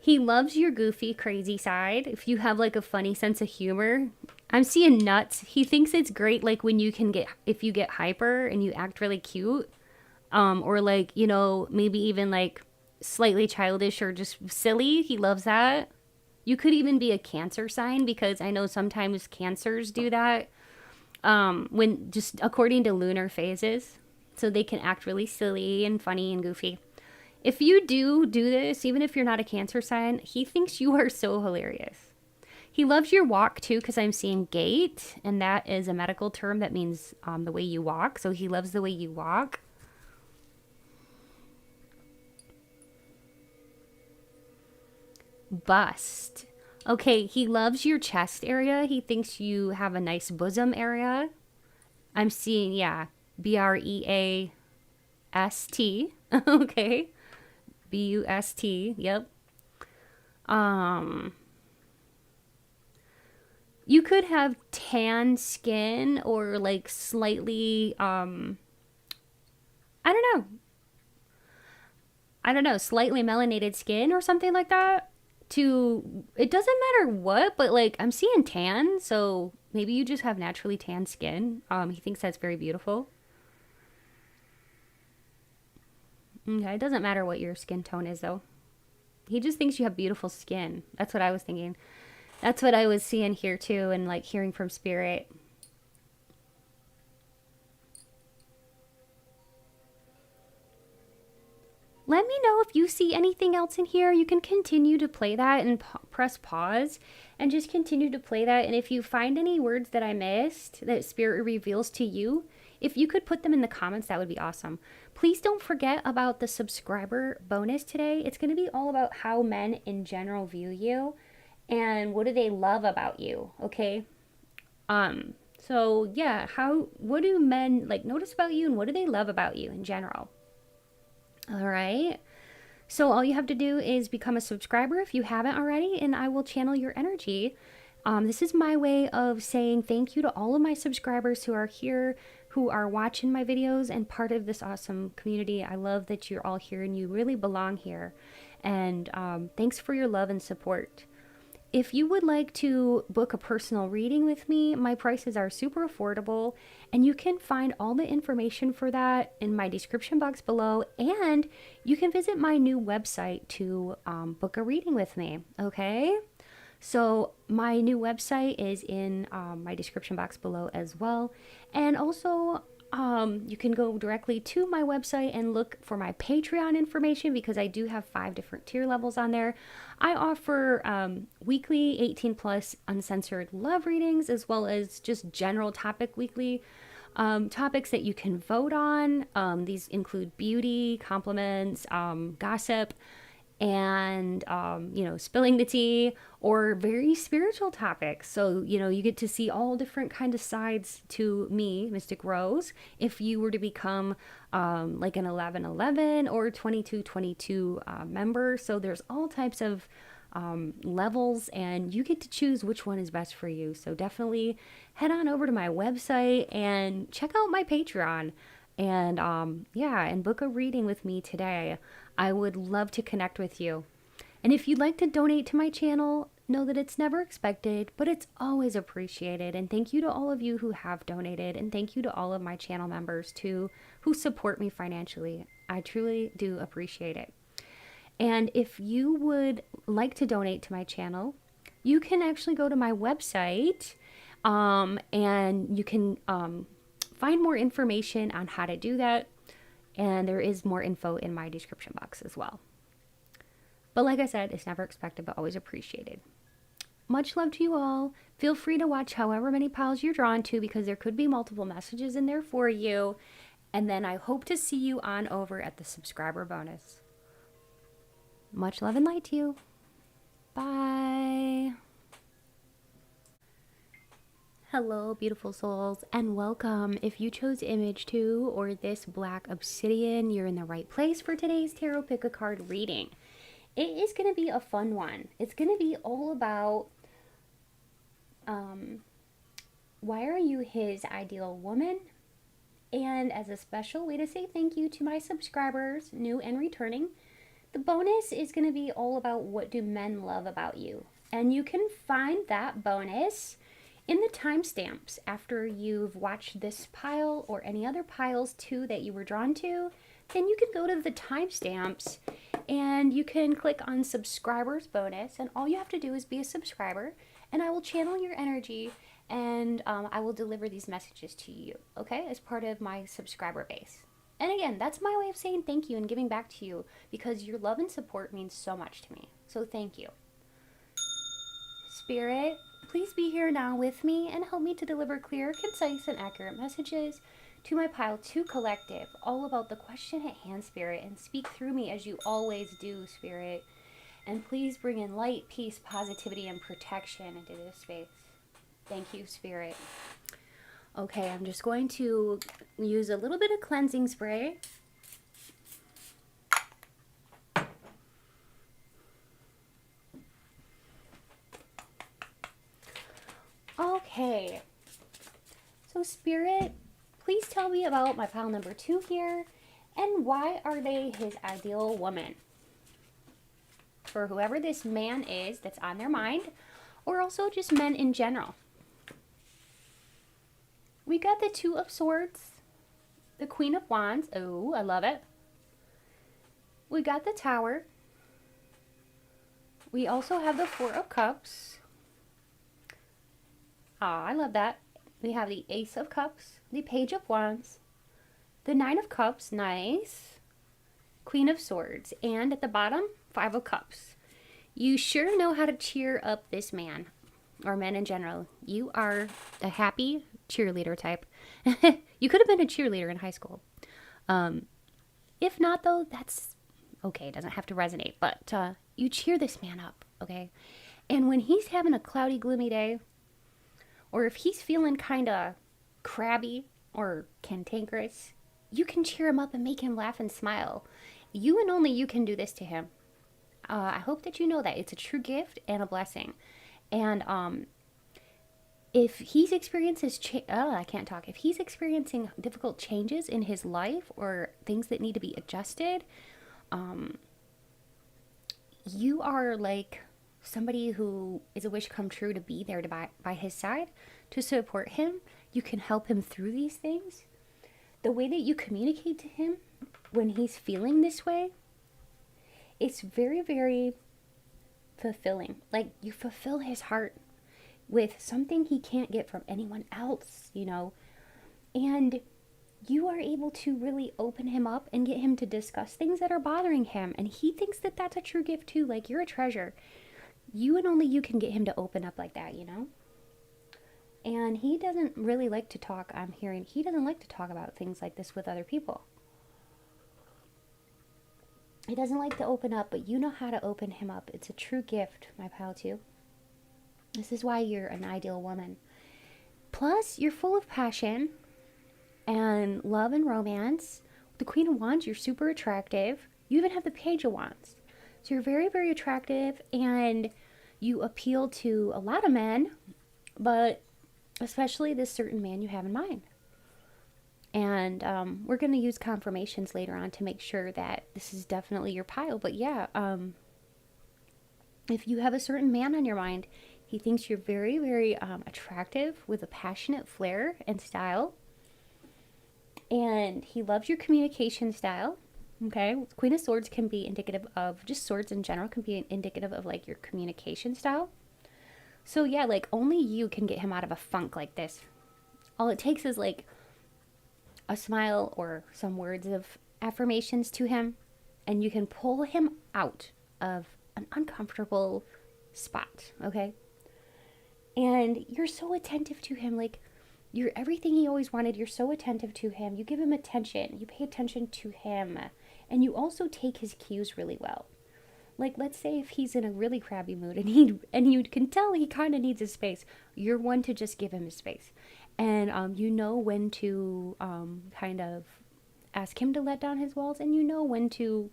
He loves your goofy, crazy side. If you have like a funny sense of humor, I'm seeing nuts. He thinks it's great, like when if you get hyper and you act really cute, or like, you know, maybe even like slightly childish or just silly. He loves that. You could even be a Cancer sign because I know sometimes Cancers do that, when just according to lunar phases, so they can act really silly and funny and goofy. If you do this, even if you're not a Cancer sign, he thinks you are so hilarious. He loves your walk too, because I'm seeing gait, and that is a medical term that means the way you walk. So he loves the way you walk. bust. Okay, he loves your chest area. He thinks you have a nice bosom area. I'm seeing, yeah, BREAST. Okay. BUST. Yep. You could have tan skin or like slightly I don't know. Slightly melanated skin or something like that. It doesn't matter what, but like I'm seeing tan, so maybe you just have naturally tan skin. He thinks that's very beautiful. Okay, it doesn't matter what your skin tone is though. He just thinks you have beautiful skin. That's what I was thinking. That's what I was seeing here too, and like hearing from spirit. Let me know if you see anything else in here. You can continue to play that and press pause and just continue to play that. And if you find any words that I missed that spirit reveals to you, if you could put them in the comments, that would be awesome. Please don't forget about the subscriber bonus today. It's going to be all about how men in general view you and what do they love about you, okay? So yeah, what do men like notice about you and what do they love about you in general? All right. So all you have to do is become a subscriber if you haven't already, and I will channel your energy. This is my way of saying thank you to all of my subscribers who are here, who are watching my videos and part of this awesome community. I love that you're all here and you really belong here. And thanks for your love and support. If you would like to book a personal reading with me, my prices are super affordable, and you can find all the information for that in my description box below, and you can visit my new website to book a reading with me, okay? So my new website is in my description box below as well, and also you can go directly to my website and look for my Patreon information because I do have 5 different tier levels on there. I offer weekly 18 plus uncensored love readings as well as just general topic weekly topics that you can vote on. These include beauty, compliments, gossip, and spilling the tea, or very spiritual topics. So you get to see all different kind of sides to me, Mystic Rose, if you were to become like an 1111 or 2222 member. So there's all types of levels, and you get to choose which one is best for you. So definitely head on over to my website and check out my Patreon, and and book a reading with me today. I would love to connect with you. And if you'd like to donate to my channel, know that it's never expected, but it's always appreciated. And thank you to all of you who have donated, and thank you to all of my channel members too who support me financially. I truly do appreciate it. And if you would like to donate to my channel, you can actually go to my website and you can find more information on how to do that. And there is more info in my description box as well. But like I said, it's never expected, but always appreciated. Much love to you all. Feel free to watch however many piles you're drawn to because there could be multiple messages in there for you. And then I hope to see you on over at the subscriber bonus. Much love and light to you. Bye. Hello, beautiful souls, and welcome. If you chose image 2 or this black obsidian, you're in the right place for today's tarot pick a card reading. It is going to be a fun one. It's going to be all about why are you his ideal woman? And as a special way to say thank you to my subscribers, new and returning, the bonus is going to be all about what do men love about you. And you can find that bonus in the timestamps after you've watched this pile or any other piles too that you were drawn to. Then you can go to the timestamps and you can click on subscribers bonus, and all you have to do is be a subscriber, and I will channel your energy, and I will deliver these messages to you, okay, as part of my subscriber base. And again, that's my way of saying thank you and giving back to you because your love and support means so much to me. So thank you. Spirit, please be here now with me and help me to deliver clear, concise, and accurate messages to my Pile 2 collective, all about the question at hand, Spirit, and speak through me as you always do, Spirit. And please bring in light, peace, positivity, and protection into this space. Thank you, Spirit. Okay, I'm just going to use a little bit of cleansing spray. Okay. So, Spirit, please tell me about my pile number 2 here, and why are they his ideal woman? For whoever this man is that's on their mind, or also just men in general. We got the 2 of Swords, the Queen of Wands. Oh, I love it. We got the Tower. We also have the 4 of Cups. Ah, I love that. We have the Ace of Cups, the Page of Wands, the 9 of Cups, nice, Queen of Swords, and at the bottom, 5 of Cups. You sure know how to cheer up this man, or men in general. You are a happy cheerleader type. You could have been a cheerleader in high school. If not, though, that's okay. It doesn't have to resonate, but you cheer this man up, okay? And when he's having a cloudy, gloomy day, or if he's feeling kind of crabby or cantankerous, you can cheer him up and make him laugh and smile. You and only you can do this to him. I hope that you know that. It's a true gift and a blessing. And if he's experiences, if he's experiencing difficult changes in his life or things that need to be adjusted, you are like somebody who is a wish come true to be there by his side, to support him. You can help him through these things. The way that you communicate to him when he's feeling this way, it's very, very fulfilling. Like, you fulfill his heart with something he can't get from anyone else, you know. And you are able to really open him up and get him to discuss things that are bothering him. And he thinks that that's a true gift too. Like, you're a treasure. You and only you can get him to open up like that, you know? And he doesn't really like to talk, I'm hearing. He doesn't like to talk about things like this with other people. He doesn't like to open up, but you know how to open him up. It's a true gift, my pal, too. This is why you're an ideal woman. Plus, you're full of passion and love and romance. The Queen of Wands, you're super attractive. You even have the Page of Wands. So you're very, very attractive, and you appeal to a lot of men, but especially this certain man you have in mind. And we're going to use confirmations later on to make sure that this is definitely your pile. But yeah, if you have a certain man on your mind, he thinks you're very, very attractive with a passionate flair and style. And he loves your communication style. Okay, Queen of Swords can be indicative of, just swords in general can be indicative of like your communication style. So yeah, like only you can get him out of a funk like this. All it takes is like a smile or some words of affirmations to him, and you can pull him out of an uncomfortable spot, okay? And you're so attentive to him, like you're everything he always wanted. You're so attentive to him. You give him attention. You pay attention to him. And you also take his cues really well. Like, let's say if he's in a really crabby mood and you can tell he kind of needs his space, you're one to just give him his space. And you know when to kind of ask him to let down his walls, and you know when to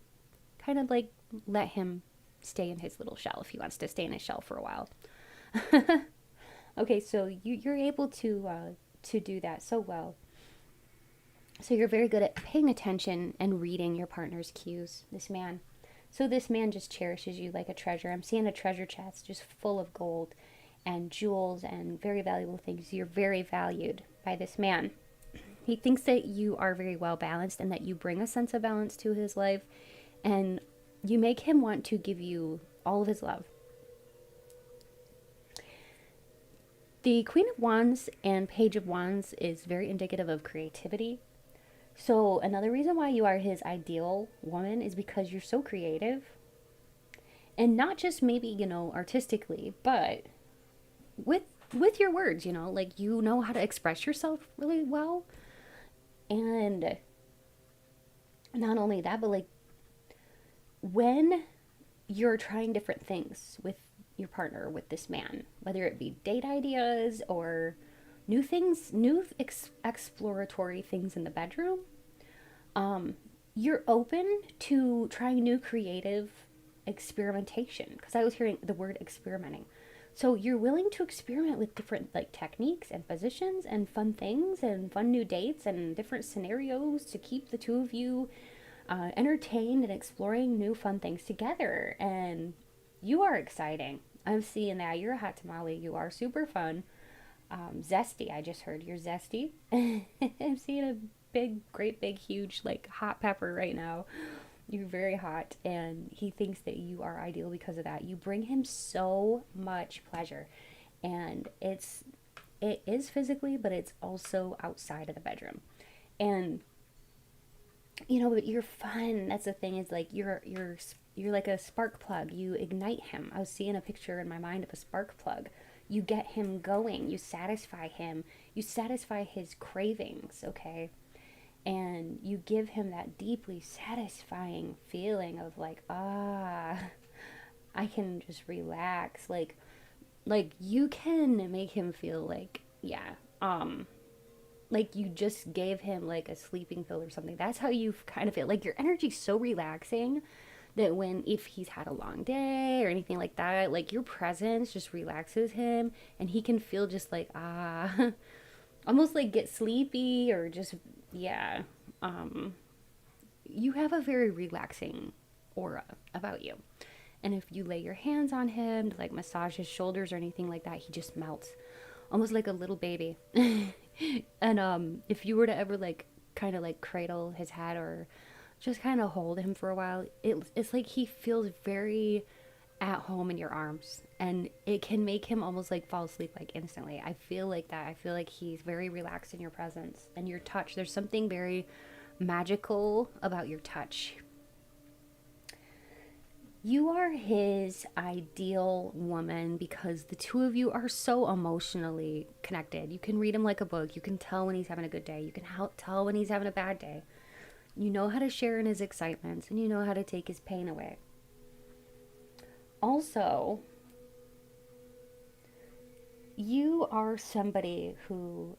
kind of like let him stay in his little shell if he wants to stay in his shell for a while. Okay, so you're able to do that so well. So you're very good at paying attention and reading your partner's cues, this man. So this man just cherishes you like a treasure. I'm seeing a treasure chest just full of gold and jewels and very valuable things. You're very valued by this man. He thinks that you are very well balanced and that you bring a sense of balance to his life. And you make him want to give you all of his love. The Queen of Wands and Page of Wands is very indicative of creativity. So another reason why you are his ideal woman is because you're so creative. And not just maybe, you know, artistically, but with your words, you know, like you know how to express yourself really well. And not only that, but like when you're trying different things with your partner, with this man, whether it be date ideas or new things, exploratory things in the bedroom. You're open to trying new creative experimentation, because I was hearing the word experimenting. So you're willing to experiment with different like techniques and positions and fun things and fun new dates and different scenarios to keep the two of you entertained and exploring new fun things together. And you are exciting. I'm seeing that. You're a hot tamale. You are super fun. Zesty. I just heard you're zesty. I'm seeing a great big, huge, like hot pepper right now. You're very hot, and he thinks that you are ideal because of that. You bring him so much pleasure, and it is physically, but it's also outside of the bedroom. And but you're fun. That's the thing, is like you're like a spark plug. You ignite him. I was seeing a picture in my mind of a spark plug. You get him going. You satisfy him. You satisfy his cravings, okay? And you give him that deeply satisfying feeling of like, I can just relax. Like you can make him feel like, yeah, like you just gave him like a sleeping pill or something. That's how you kind of feel. Like your energy's so relaxing that if he's had a long day or anything like that, like your presence just relaxes him, and he can feel just like, almost like get sleepy, or just, yeah. You have a very relaxing aura about you. And if you lay your hands on him to like massage his shoulders or anything like that, he just melts, almost like a little baby. And if you were to ever like kind of like cradle his head or just kind of hold him for a while, it's like he feels very at home in your arms, and it can make him almost like fall asleep like instantly. I feel like that. I feel like he's very relaxed in your presence and your touch. There's something very magical about your touch. You are his ideal woman because the two of you are so emotionally connected. You can read him like a book. You can tell when he's having a good day. You can tell when he's having a bad day. You know how to share in his excitements, and you know how to take his pain away. Also, you are somebody who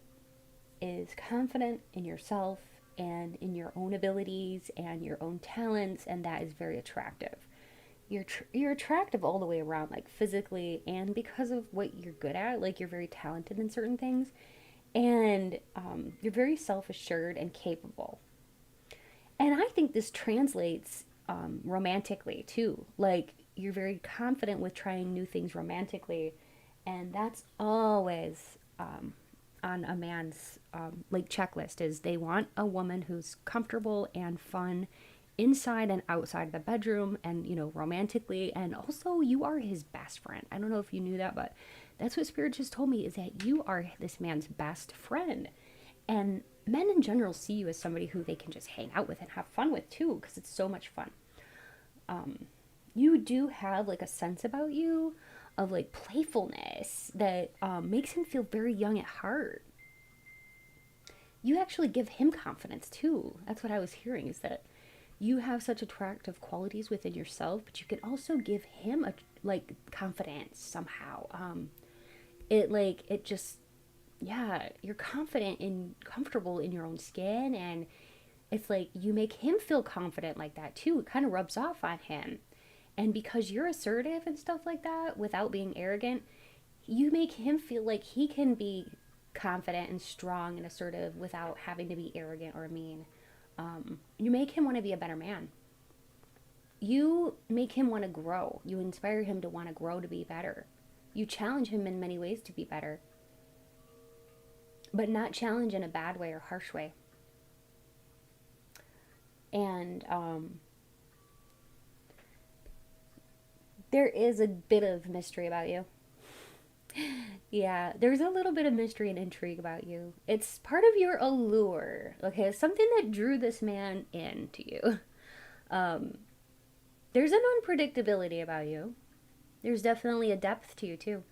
is confident in yourself and in your own abilities and your own talents, and that is very attractive. You're attractive all the way around, like physically, and because of what you're good at. Like you're very talented in certain things, and you're very self-assured and capable. And I think this translates romantically too. Like you're very confident with trying new things romantically, and that's always on a man's like checklist, is they want a woman who's comfortable and fun inside and outside of the bedroom, and romantically. And also, you are his best friend. I don't know if you knew that, but that's what spirit just told me, is that you are this man's best friend. And men in general see you as somebody who they can just hang out with and have fun with too, because it's so much fun. You do have like a sense about you of like playfulness that makes him feel very young at heart. You actually give him confidence too. That's what I was hearing, is that you have such attractive qualities within yourself, but you can also give him a like confidence somehow. It just, yeah, you're confident and comfortable in your own skin, and it's like you make him feel confident like that too. It kind of rubs off on him. And because you're assertive and stuff like that without being arrogant, you make him feel like he can be confident and strong and assertive without having to be arrogant or mean. You make him want to be a better man. You make him want to grow. You inspire him to want to grow, to be better. You challenge him in many ways to be better, but not challenge in a bad way or harsh way. And there is a bit of mystery about you. Yeah, there's a little bit of mystery and intrigue about you. It's part of your allure, okay? It's something that drew this man into you. There's an unpredictability about you. There's definitely a depth to you, too.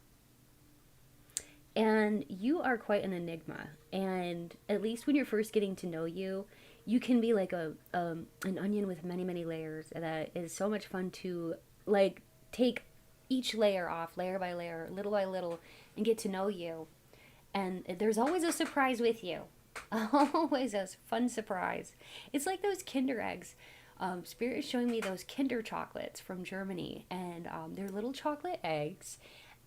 And you are quite an enigma. And at least when you're first getting to know you, you can be like an onion with many, many layers that is so much fun to like take each layer off, layer by layer, little by little, and get to know you. And there's always a surprise with you. Always a fun surprise. It's like those Kinder eggs. Spirit is showing me those Kinder chocolates from Germany, and they're little chocolate eggs.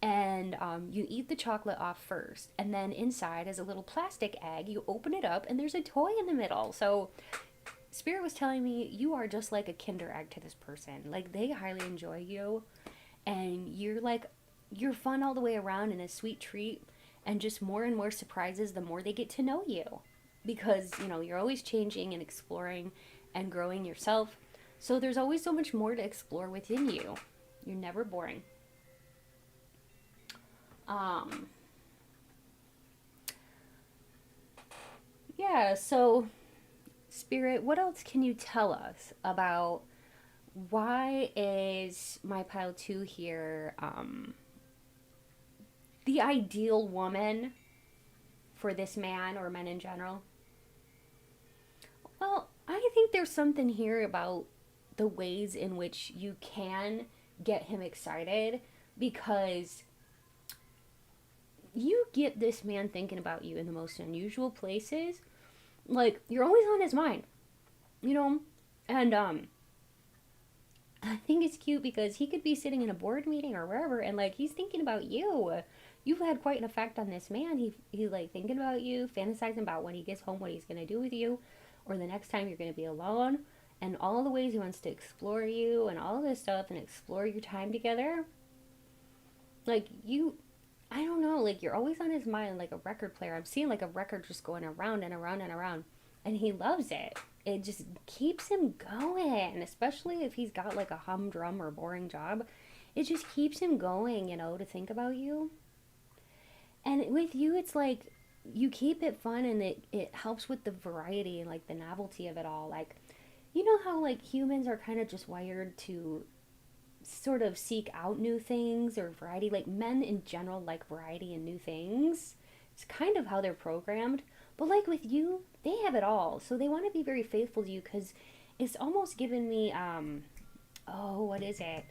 And you eat the chocolate off first, and then inside is a little plastic egg. You open it up, and there's a toy in the middle. So Spirit was telling me you are just like a Kinder egg to this person. Like, they highly enjoy you, and you're fun all the way around and a sweet treat, and just more and more surprises the more they get to know you, because you're always changing and exploring and growing yourself. So there's always so much more to explore within you. You're never boring. Yeah, so Spirit, what else can you tell us about why is my pile 2 here the ideal woman for this man or men in general? Well, I think there's something here about the ways in which you can get him excited, because you get this man thinking about you in the most unusual places. Like, you're always on his mind, and I think it's cute because he could be sitting in a board meeting or wherever, and like, he's thinking about you. You've had quite an effect on this man. He's like thinking about you, fantasizing about when he gets home, what he's gonna do with you, or the next time you're gonna be alone, and all the ways he wants to explore you and all this stuff and explore your time together. Like, I don't know, like, you're always on his mind like a record player. I'm seeing like a record just going around and around and around, and he loves it. It just keeps him going, especially if he's got like a humdrum or boring job. It just keeps him going, to think about you. And with you, it's like you keep it fun, and it helps with the variety and like the novelty of it all. Like, you know how like humans are kind of just wired to sort of seek out new things or variety. Like, men in general like variety and new things. It's kind of how they're programmed. But like with you, they have it all. So they want to be very faithful to you, because it's almost given me, what is it?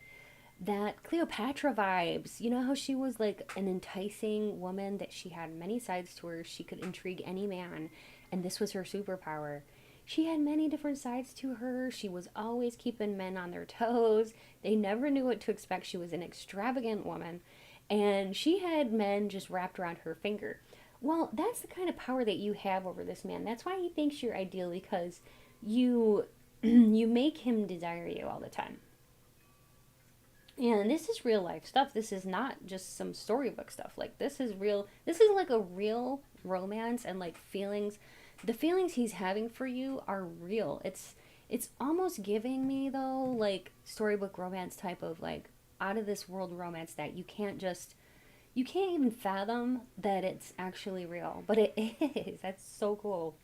That Cleopatra vibes. You know how she was like an enticing woman, that she had many sides to her. She could intrigue any man, and this was her superpower. She had many different sides to her. She was always keeping men on their toes. They never knew what to expect. She was an extravagant woman, and she had men just wrapped around her finger. Well, that's the kind of power that you have over this man. That's why he thinks you're ideal, because you you make him desire you all the time. And this is real life stuff. This is not just some storybook stuff. Like, this is real. This is like a real romance, and like feelings. The feelings he's having for you are real. It's almost giving me, though, like storybook romance type of like out of this world romance that you can't even fathom that it's actually real, but it is. That's so cool.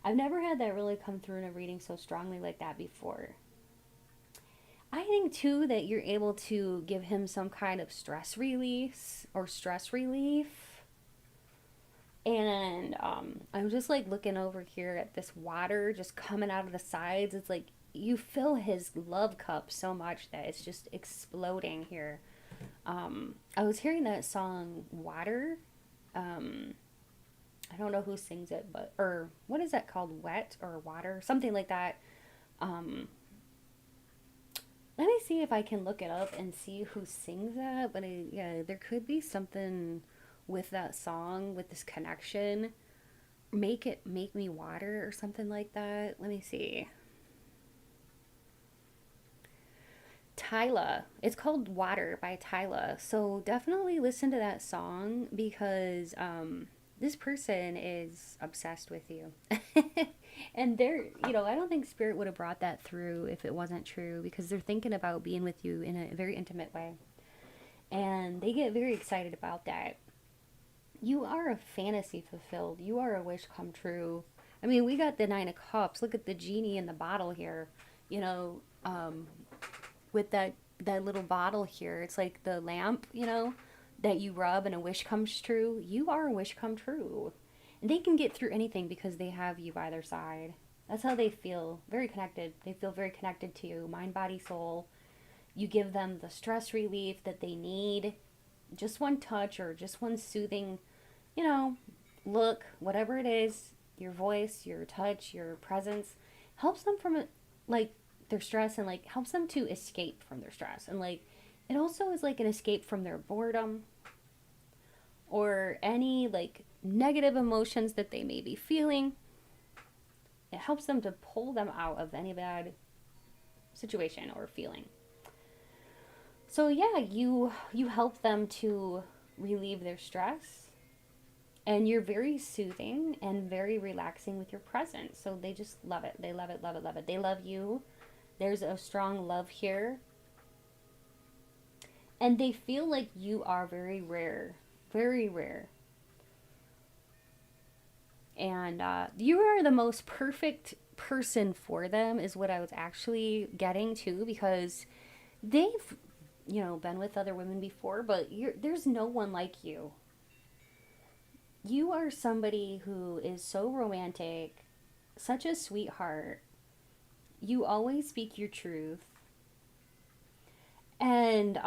I've never had that really come through in a reading so strongly like that before. I think too that you're able to give him some kind of stress release or stress relief. And I'm just like looking over here at this water just coming out of the sides. It's like you fill his love cup so much that it's just exploding here. I was hearing that song Water. I don't know who sings it, or what is that called? Wet or Water? Something like that. Let me see if I can look it up and see who sings that. But yeah, there could be something with that song, with this connection. Make me water or something like that. Let me see. Tyla. It's called Water by Tyla. So definitely listen to that song, because this person is obsessed with you. And I don't think Spirit would have brought that through if it wasn't true, because they're thinking about being with you in a very intimate way. And they get very excited about that. You are a fantasy fulfilled. You are a wish come true. I mean, we got the 9 of Cups. Look at the genie in the bottle here. With that little bottle here. It's like the lamp, that you rub and a wish comes true. You are a wish come true. And they can get through anything because they have you by their side. That's how they feel. Very connected. They feel very connected to you. Mind, body, soul. You give them the stress relief that they need. Just one touch or just one soothing, look, whatever it is, your voice, your touch, your presence helps them from like their stress, and like helps them to escape from their stress. And like it also is like an escape from their boredom or any like negative emotions that they may be feeling. It helps them to pull them out of any bad situation or feeling. So yeah, you help them to relieve their stress, and you're very soothing and very relaxing with your presence. So they just love it. They love it, love it, love it. They love you. There's a strong love here. And they feel like you are very rare, very rare. And you are the most perfect person for them is what I was actually getting to, because they've, been with other women before, but there's no one like you. You are somebody who is so romantic, such a sweetheart. You always speak your truth. And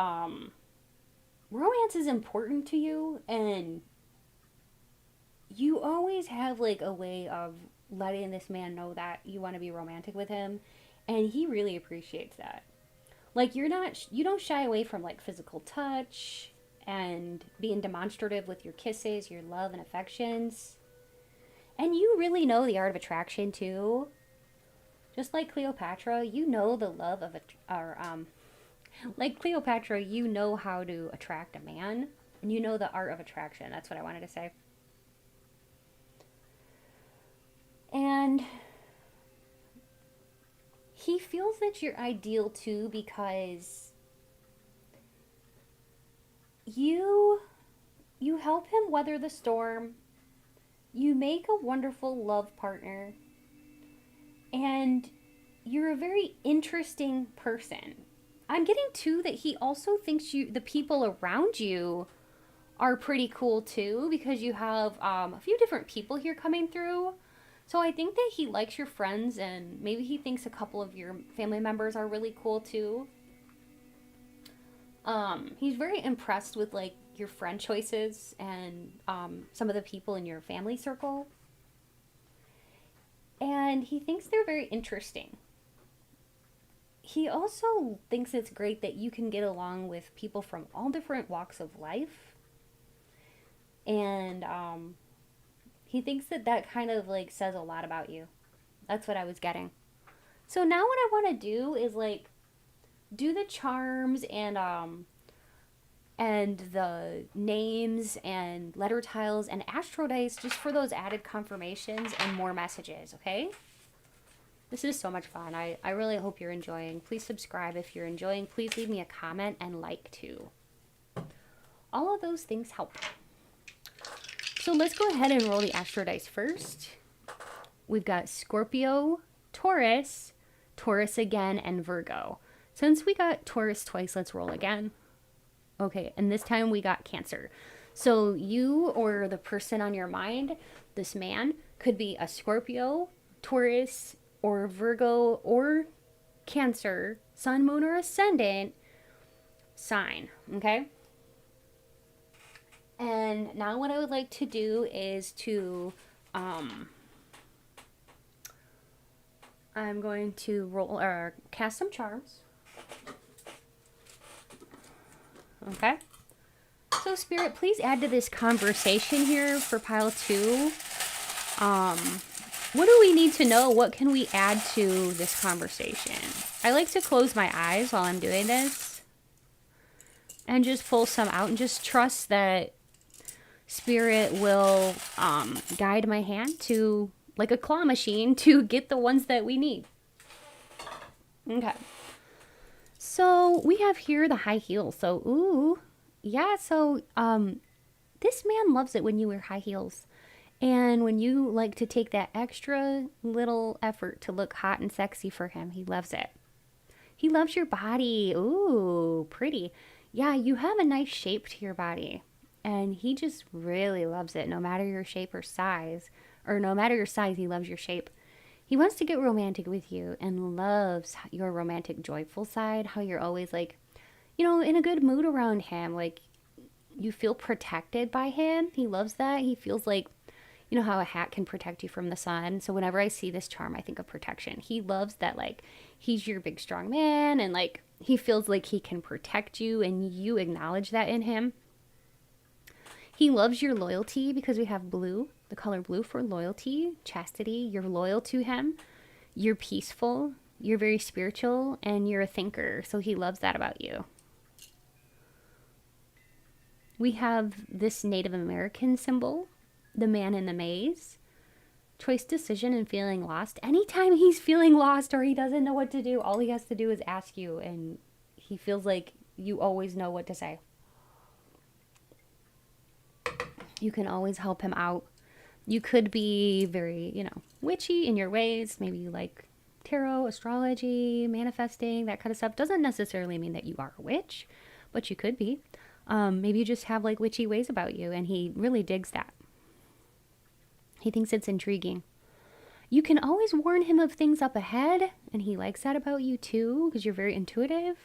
romance is important to you, and you always have like a way of letting this man know that you want to be romantic with him, and he really appreciates that. Like you don't shy away from like physical touch and being demonstrative with your kisses, your love and affections. And you really know the art of attraction too. Just like Cleopatra, you know the love of like Cleopatra, you know how to attract a man, and you know the art of attraction. That's what I wanted to say. And he feels that you're ideal too, because you help him weather the storm. You make a wonderful love partner. And you're a very interesting person. I'm getting too that he also thinks the people around you are pretty cool too, because you have a few different people here coming through. So I think that he likes your friends, and maybe he thinks a couple of your family members are really cool too. He's very impressed with like your friend choices and some of the people in your family circle. And he thinks they're very interesting. He also thinks it's great that you can get along with people from all different walks of life. And he thinks that kind of like says a lot about you. That's what I was getting. So now what I want to do is like do the charms and the names and letter tiles and astro dice just for those added confirmations and more messages, okay? This is so much fun. I really hope you're enjoying. Please subscribe if you're enjoying. Please leave me a comment and like too. All of those things help. So let's go ahead and roll the astro dice first. We've got Scorpio, Taurus, Taurus again, and Virgo. Since we got Taurus twice, let's roll again. Okay, and this time we got Cancer. So you or the person on your mind, this man, could be a Scorpio, Taurus, or Virgo, or Cancer, Sun, Moon, or Ascendant sign, okay? And now what I would like to do is to, I'm going to roll or cast some charms. Okay. So Spirit, please add to this conversation here for pile 2. What do we need to know? What can we add to this conversation? I like to close my eyes while I'm doing this and just pull some out and just trust that Spirit will guide my hand to, like a claw machine, to get the ones that we need. Okay. So we have here the high heels. So, ooh, yeah. So this man loves it when you wear high heels. And when you like to take that extra little effort to look hot and sexy for him, he loves it. He loves your body. Ooh, pretty. Yeah, you have a nice shape to your body. And he just really loves it, no matter your shape or size. Or no matter your size, he loves your shape. He wants to get romantic with you and loves your romantic, joyful side. How you're always like, in a good mood around him. Like, you feel protected by him. He loves that. He feels like, how a hat can protect you from the sun. So whenever I see this charm, I think of protection. He loves that, like, he's your big, strong man. And, like, he feels like he can protect you. And you acknowledge that in him. He loves your loyalty because we have blue, the color blue for loyalty, chastity. You're loyal to him. You're peaceful. You're very spiritual. And you're a thinker. So he loves that about you. We have this Native American symbol, the man in the maze. Choice, decision, and feeling lost. Anytime he's feeling lost or he doesn't know what to do, all he has to do is ask you. And he feels like you always know what to say. You can always help him out. You could be very, witchy in your ways. Maybe you like tarot, astrology, manifesting, that kind of stuff. Doesn't necessarily mean that you are a witch, but you could be. Maybe you just have like witchy ways about you, and he really digs that. He thinks it's intriguing. You can always warn him of things up ahead, and he likes that about you too, because you're very intuitive.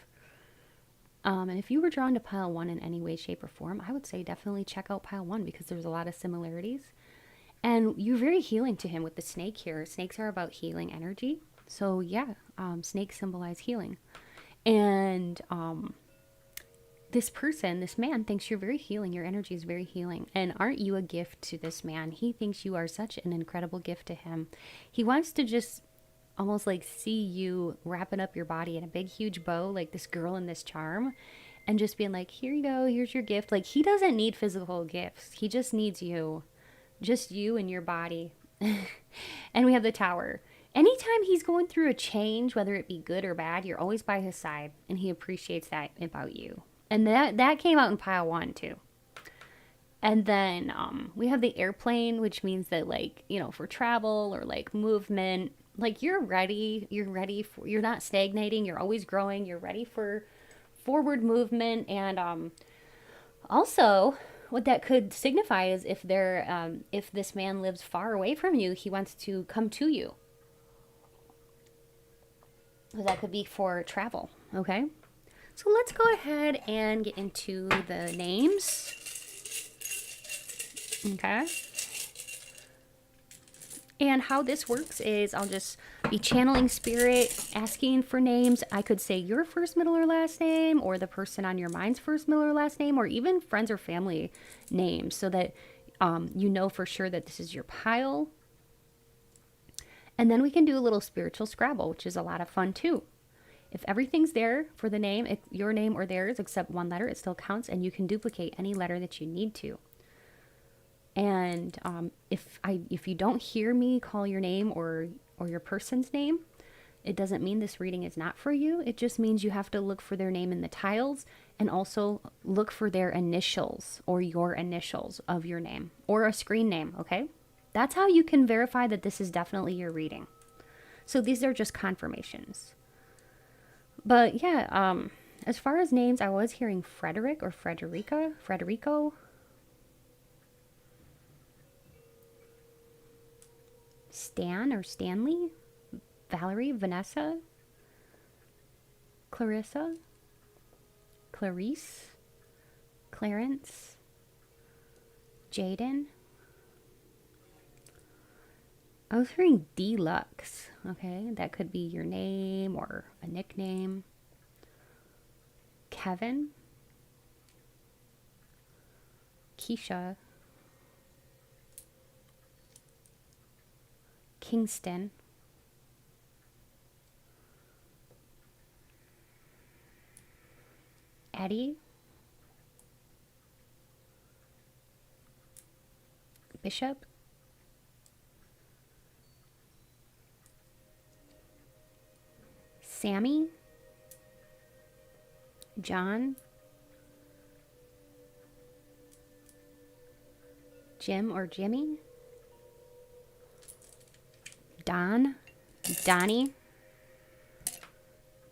And if you were drawn to pile 1 in any way, shape, or form, I would say definitely check out pile 1 because there's a lot of similarities. And you're very healing to him with the snake here. Snakes are about healing energy. So yeah, snakes symbolize healing. And this person, this man, thinks you're very healing. Your energy is very healing. And aren't you a gift to this man? He thinks you are such an incredible gift to him. He wants to just almost like see you wrapping up your body in a big, huge bow, like this girl in this charm, and just being like, here you go, here's your gift. Like, he doesn't need physical gifts. He just needs you. Just you and your body. And we have the Tower. Anytime he's going through a change, whether it be good or bad, you're always by his side, and he appreciates that about you. And that came out in pile 1 too. And then we have the airplane, which means that, like, for travel or like movement, like you're ready for, you're not stagnating, you're always growing, you're ready for forward movement. And also what that could signify is if this man lives far away from you, he wants to come to you. So that could be for travel. Okay. So let's go ahead and get into the names. Okay. And how this works is I'll just be channeling spirit, asking for names. I could say your first, middle, or last name, or the person on your mind's first, middle, or last name, or even friends or family names, so that you know for sure that this is your pile. And then we can do a little spiritual Scrabble, which is a lot of fun too. If everything's there for the name, if your name or theirs, except one letter, it still counts, and you can duplicate any letter that you need to. And if you don't hear me call your name or your person's name, it doesn't mean this reading is not for you. It just means you have to look for their name in the tiles, and also look for their initials or your initials of your name or a screen name, okay? That's how you can verify that this is definitely your reading. So these are just confirmations. But yeah, as far as names, I was hearing Frederick or Frederico. Stan or Stanley, Valerie, Vanessa, Clarissa, Clarice, Clarence, Jaden. I was hearing Deluxe, okay? That could be your name or a nickname. Kevin, Keisha, Kingston, Eddie, Bishop, Sammy, John, Jim or Jimmy, Don, Donnie,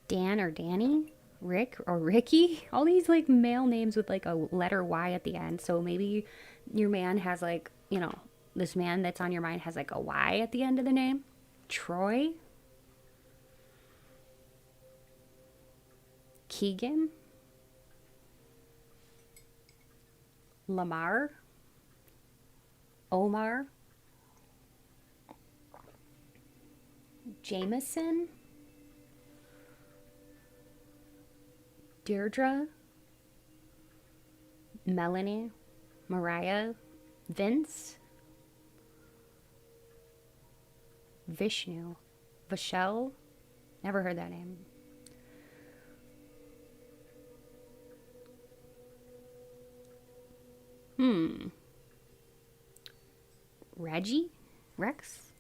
Dan or Danny, Rick or Ricky. All these like male names with like a letter Y at the end. So maybe your man has like, this man that's on your mind has like a Y at the end of the name. Troy, Keegan, Lamar, Omar, Jameson, Deirdre, Melanie, Mariah, Vince, Vishnu, Vishal, never heard that name. Reggie? Rex?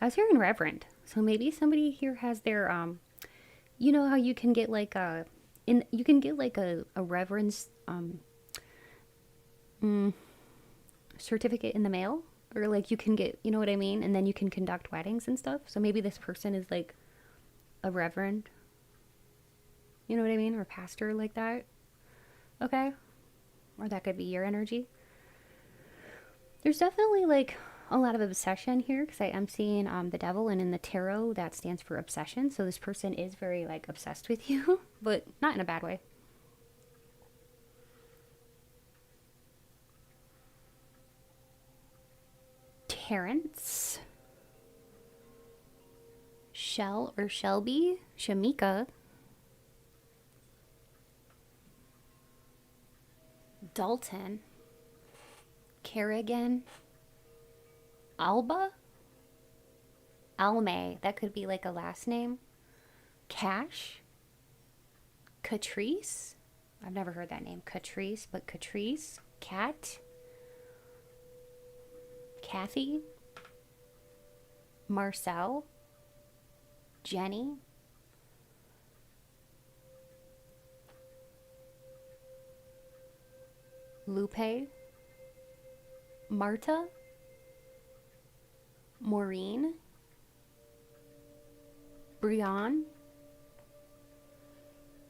I was hearing Reverend. So maybe somebody here has their, you know how you can get like a, you can get like a reverend's, certificate in the mail? Or like you can get, you know what I mean? And then you can conduct weddings and stuff. So maybe this person is like a reverend. You know what I mean? Or pastor like that. Okay. Or that could be your energy. There's definitely like a lot of obsession here because I am seeing the devil, and in the tarot that stands for obsession. So this person is very like obsessed with you, but not in a bad way. Terrence, Shell or Shelby, Shamika, Dalton, Kerrigan, Alba, Alme, that could be like a last name, Cash, Catrice, I've never heard that name, Catrice, but Catrice, Kat, Kathy, Marcel, Jenny, Lupe, Marta, Maureen, Brianne,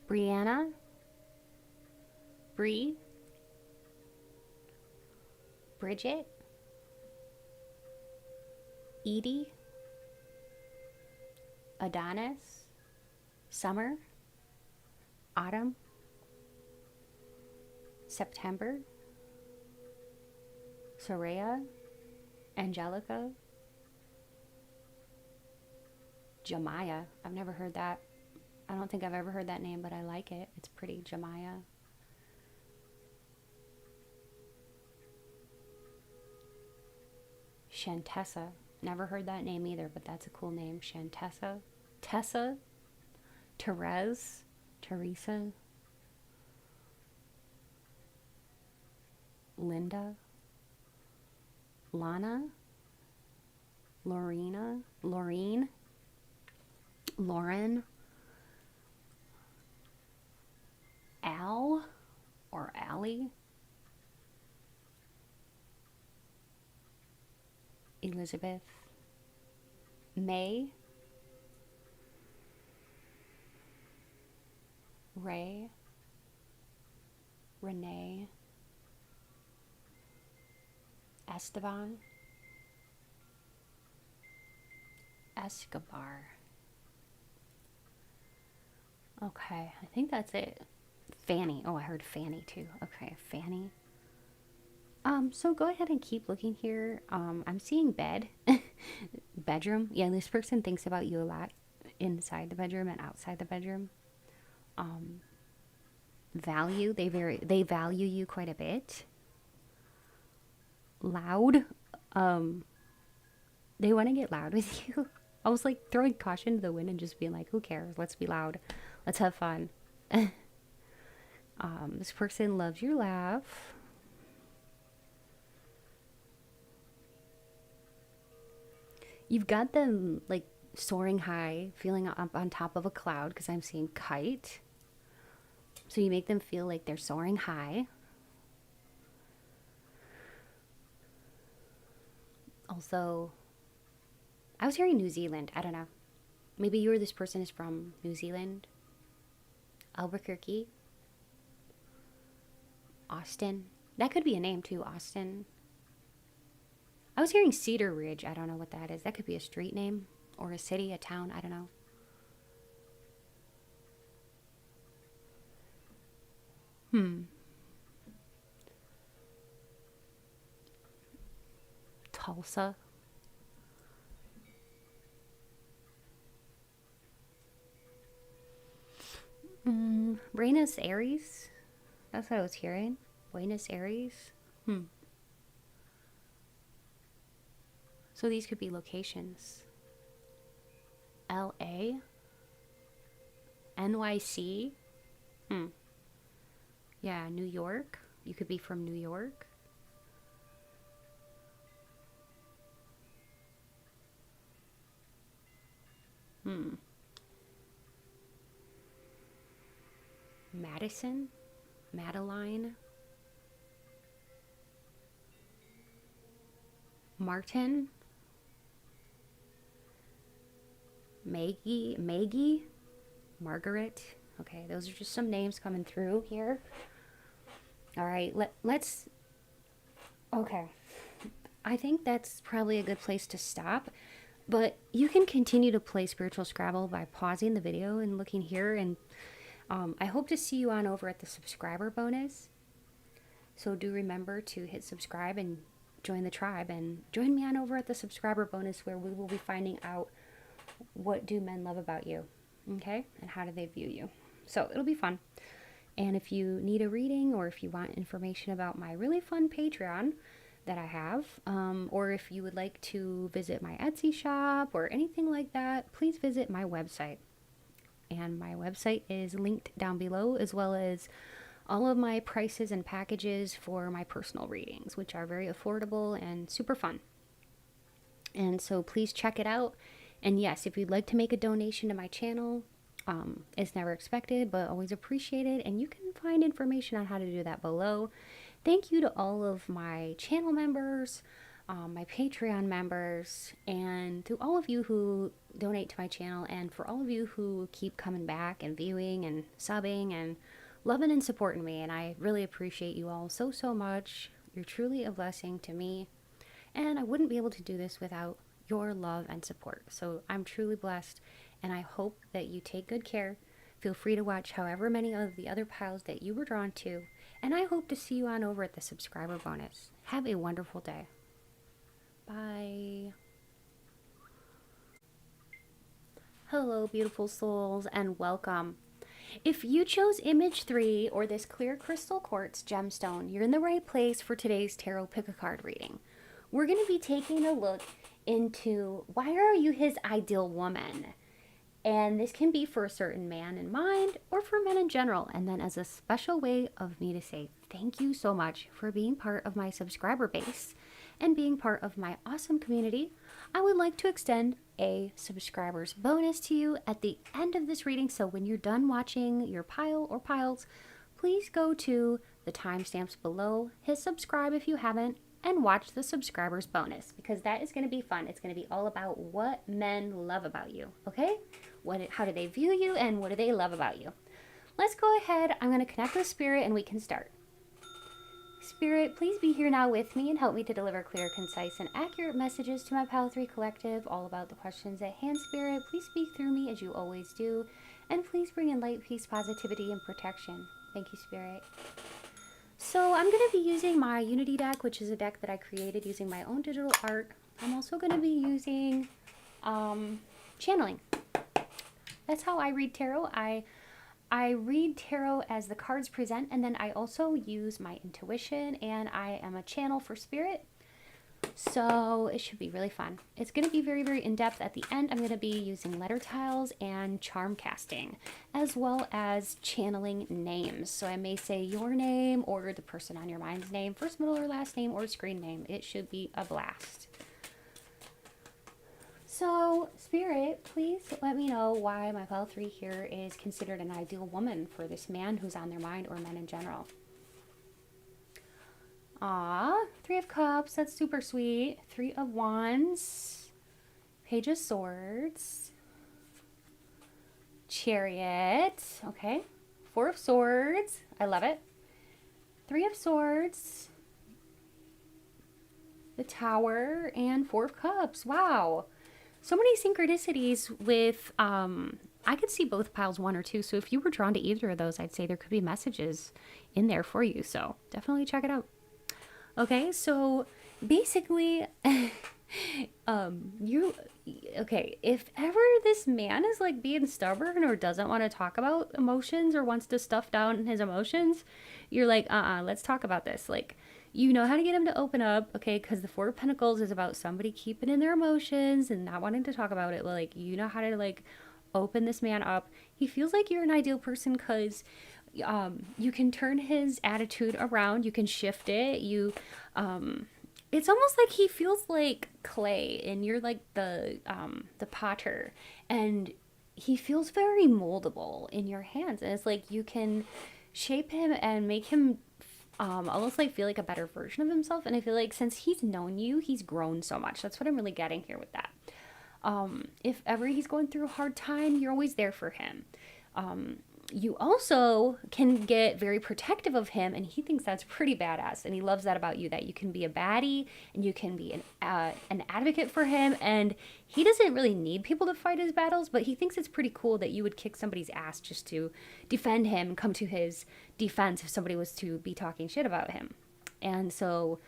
Brianna, Bree, Bridget, Edie, Adonis, Summer, Autumn, September, Soraya, Angelica, Jemiah. I've never heard that. I don't think I've ever heard that name, but I like it. It's pretty, Jemiah. Shantessa. Never heard that name either, but that's a cool name. Shantessa. Tessa. Therese. Teresa. Linda. Lana. Lorena. Laureen. Lauren. Al or Allie. Elizabeth. May. Ray. Renee. Esteban. Escobar. Okay, I think that's it. Fanny. Oh, I heard Fanny too. Okay, Fanny. So go ahead and keep looking here. I'm seeing bed. Bedroom. Yeah, this person thinks about you a lot inside the bedroom and outside the bedroom. Value. They value you quite a bit. Loud. They want to get loud with you. I was like throwing caution to the wind and just being like, who cares? Let's be loud. Let's have fun. This person loves your laugh. You've got them like soaring high, feeling up on top of a cloud, because I'm seeing kite. So you make them feel like they're soaring high. Also, I was hearing New Zealand. I don't know. Maybe you or this person is from New Zealand. Albuquerque. Austin. That could be a name too, Austin. I was hearing Cedar Ridge. I don't know what that is. That could be a street name or a city, a town. I don't know. Tulsa. Buenos Aires. That's what I was hearing. Buenos Aires. So these could be locations. LA. NYC. Yeah, New York. You could be from New York. Madison. Madeline. Martin. Maggie. Margaret. Okay, those are just some names coming through here. All right, let's... Okay. I think that's probably a good place to stop. But you can continue to play Spiritual Scrabble by pausing the video and looking here. And I hope to see you on over at the subscriber bonus. So do remember to hit subscribe and join the tribe. And join me on over at the subscriber bonus, where we will be finding out what do men love about you. Okay? And how do they view you. So it'll be fun. And if you need a reading, or if you want information about my really fun Patreon that I have, or if you would like to visit my Etsy shop or anything like that, please visit my website. And my website is linked down below, as well as all of my prices and packages for my personal readings, which are very affordable and super fun. And so please check it out. And yes, if you'd like to make a donation to my channel, it's never expected, but always appreciated. And you can find information on how to do that below. Thank you to all of my channel members, my Patreon members, and to all of you who donate to my channel, and for all of you who keep coming back and viewing and subbing and loving and supporting me. And I really appreciate you all so, so much. You're truly a blessing to me. And I wouldn't be able to do this without your love and support. So I'm truly blessed, and I hope that you take good care. Feel free to watch however many of the other piles that you were drawn to, and I hope to see you on over at the subscriber bonus. Have a wonderful day. Bye. Hello, beautiful souls, and welcome. If you chose image 3 or this clear crystal quartz gemstone, you're in the right place for today's tarot pick-a-card reading. We're going to be taking a look into why are you his ideal woman? And this can be for a certain man in mind, or for men in general. And then as a special way of me to say thank you so much for being part of my subscriber base and being part of my awesome community, I would like to extend a subscriber's bonus to you at the end of this reading. So when you're done watching your pile or piles, please go to the timestamps below, hit subscribe if you haven't, and watch the subscriber's bonus, because that is going to be fun. It's going to be all about what men love about you, okay? How do they view you, and what do they love about you? Let's go ahead. I'm going to connect with Spirit, and we can start. Spirit, please be here now with me and help me to deliver clear, concise, and accurate messages to my Pile 3 collective, all about the questions at hand. Spirit, please speak through me as you always do, and please bring in light, peace, positivity, and protection. Thank you, Spirit. So I'm going to be using my Unity deck, which is a deck that I created using my own digital art. I'm also going to be using channeling. That's how I read tarot. I read tarot as the cards present, and then I also use my intuition, and I am a channel for spirit. So it should be really fun. It's going to be very, very in-depth. At the end, I'm going to be using letter tiles and charm casting, as well as channeling names. So I may say your name or the person on your mind's name, first, middle, or last name, or screen name. It should be a blast. So, Spirit, please let me know why my Pile 3 here is considered an ideal woman for this man who's on their mind, or men in general. Aw, 3 of Cups, that's super sweet. 3 of Wands, Page of Swords, Chariot, okay. 4 of Swords, I love it. 3 of Swords, the Tower, and Four of Cups. Wow. So many synchronicities with, I could see both piles 1 or 2. So if you were drawn to either of those, I'd say there could be messages in there for you. So definitely check it out. Okay, so basically, you, okay, if ever this man is like being stubborn or doesn't want to talk about emotions or wants to stuff down his emotions, you're like, let's talk about this. Like, you know how to get him to open up, okay? Because the Four of Pentacles is about somebody keeping in their emotions and not wanting to talk about it. Like, you know how to like open this man up. He feels like you're an ideal person because you can turn his attitude around. You can shift it. It's almost like he feels like clay, and you're like the potter, and he feels very moldable in your hands. And it's like you can shape him and make him almost like feel like a better version of himself. And I feel like since he's known you, he's grown so much. That's what I'm really getting here with that. If ever he's going through a hard time, you're always there for him. You also can get very protective of him, and he thinks that's pretty badass, and he loves that about you, that you can be a baddie and you can be an advocate for him, and he doesn't really need people to fight his battles, but he thinks it's pretty cool that you would kick somebody's ass just to defend him, come to his defense if somebody was to be talking shit about him. And so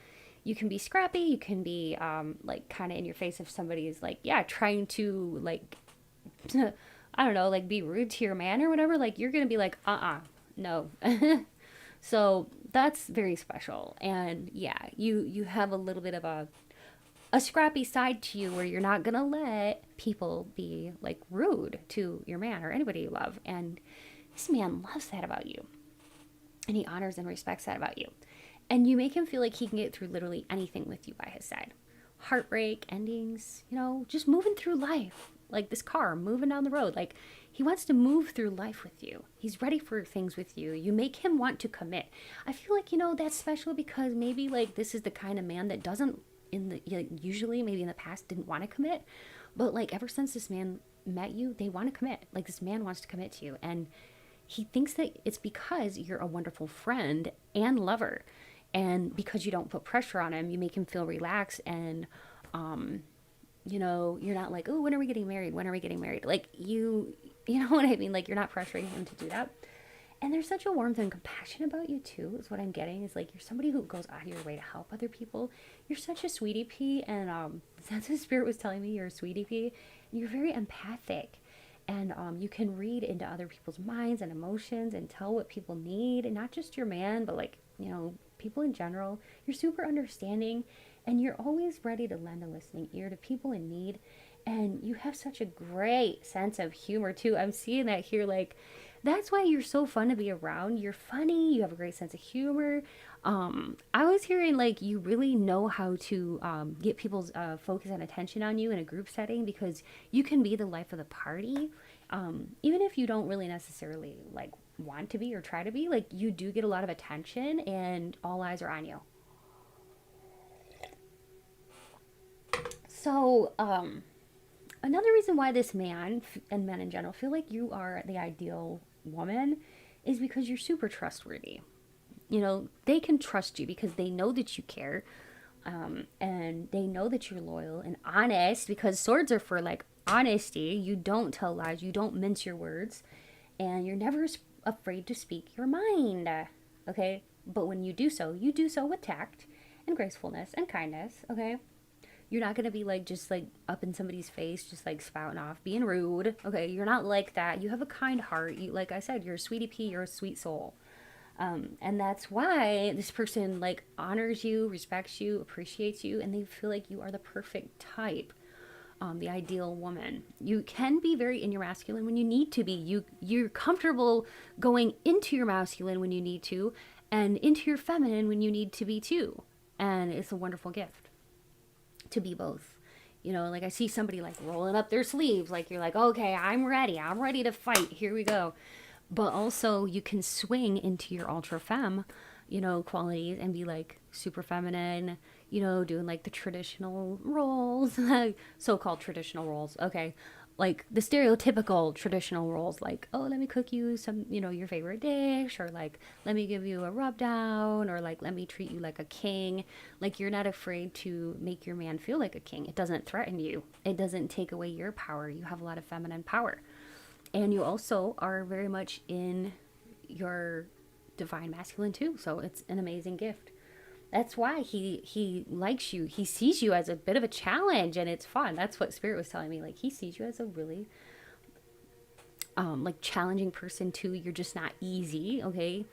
you can be scrappy, you can be like kind of in your face if somebody is like, yeah, trying to like I don't know, like be rude to your man or whatever, like you're gonna be like, no. So that's very special. And yeah, you have a little bit of a scrappy side to you where you're not gonna let people be like rude to your man or anybody you love. And this man loves that about you. And he honors and respects that about you. And you make him feel like he can get through literally anything with you by his side. Heartbreak, endings, you know, just moving through life. Like this car moving down the road, like he wants to move through life with you. He's ready for things with you. You make him want to commit. I feel like, you know, that's special because maybe like this is the kind of man that doesn't usually maybe in the past didn't want to commit, but like ever since this man met you, they want to commit. Like this man wants to commit to you, and he thinks that it's because you're a wonderful friend and lover, and because you don't put pressure on him, you make him feel relaxed. And you know, you're not like, oh, when are we getting married? When are we getting married? Like you know what I mean? Like you're not pressuring him to do that. And there's such a warmth and compassion about you too, is what I'm getting. Is like you're somebody who goes out of your way to help other people. You're such a sweetie pea, and that's what Spirit was telling me. You're a sweetie pea, and you're very empathic, and you can read into other people's minds and emotions and tell what people need, and not just your man, but like, you know, people in general. You're super understanding. And you're always ready to lend a listening ear to people in need. And you have such a great sense of humor, too. I'm seeing that here. Like, that's why you're so fun to be around. You're funny. You have a great sense of humor. I was hearing, like, you really know how to get people's focus and attention on you in a group setting, because you can be the life of the party. Even if you don't really necessarily, like, want to be or try to be, like, you do get a lot of attention and all eyes are on you. So, another reason why this man and men in general feel like you are the ideal woman is because you're super trustworthy. You know, they can trust you because they know that you care, and they know that you're loyal and honest, because swords are for like honesty. You don't tell lies, you don't mince your words, and you're never afraid to speak your mind. Okay? But when you do so with tact and gracefulness and kindness, okay? You're not going to be like just like up in somebody's face, just like spouting off, being rude. Okay, you're not like that. You have a kind heart. You, like I said, you're a sweetie pea, you're a sweet soul. And that's why this person like honors you, respects you, appreciates you, and they feel like you are the perfect type, the ideal woman. You can be very in your masculine when you need to be. You're comfortable going into your masculine when you need to, and into your feminine when you need to be too. And it's a wonderful gift to be both. You know, like I see somebody like rolling up their sleeves, like you're like, okay, I'm ready to fight, here we go. But also you can swing into your ultra femme, you know, qualities and be like super feminine, you know, doing like the traditional roles, so-called traditional roles, okay, like the stereotypical traditional roles, like, oh, let me cook you some, your favorite dish, or like, let me give you a rub down, or like, let me treat you like a king. Like, you're not afraid to make your man feel like a king. It doesn't threaten you, it doesn't take away your power. You have a lot of feminine power. And you also are very much in your divine masculine too. So it's an amazing gift. That's why he likes you. He sees you as a bit of a challenge, and it's fun. That's what Spirit was telling me. Like, he sees you as a really like challenging person too. You're just not easy, okay?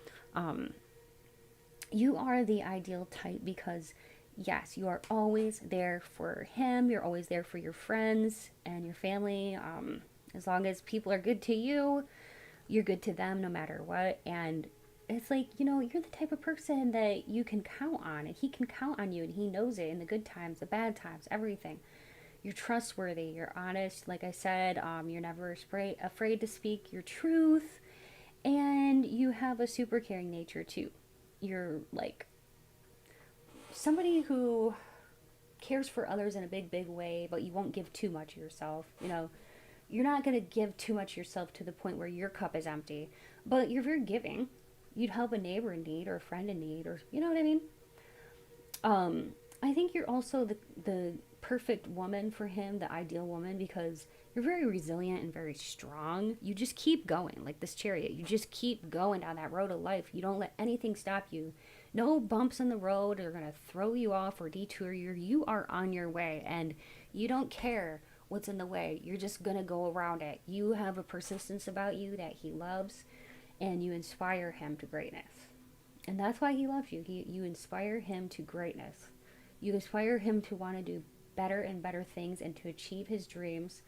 You are the ideal type because yes, you are always there for him. You're always there for your friends and your family. As long as people are good to you, you're good to them no matter what. And it's like, you're the type of person that you can count on, and he can count on you, and he knows it in the good times, the bad times, everything. You're trustworthy, you're honest, like I said, you're never afraid to speak your truth, and you have a super caring nature too. You're like somebody who cares for others in a big, big way, but you won't give too much of yourself. You're not going to give too much of yourself to the point where your cup is empty, but you're very giving. You'd help a neighbor in need or a friend in need, or you know what I mean? I think you're also the perfect woman for him, the ideal woman, because you're very resilient and very strong. You just keep going, like this chariot. You just keep going down that road of life. You don't let anything stop you. No bumps in the road are going to throw you off or detour you. You are on your way, and you don't care what's in the way. You're just going to go around it. You have a persistence about you that he loves, and you inspire him to greatness. And that's why he loves you. You inspire him to greatness. You inspire him to want to do better and better things and to achieve his dreams.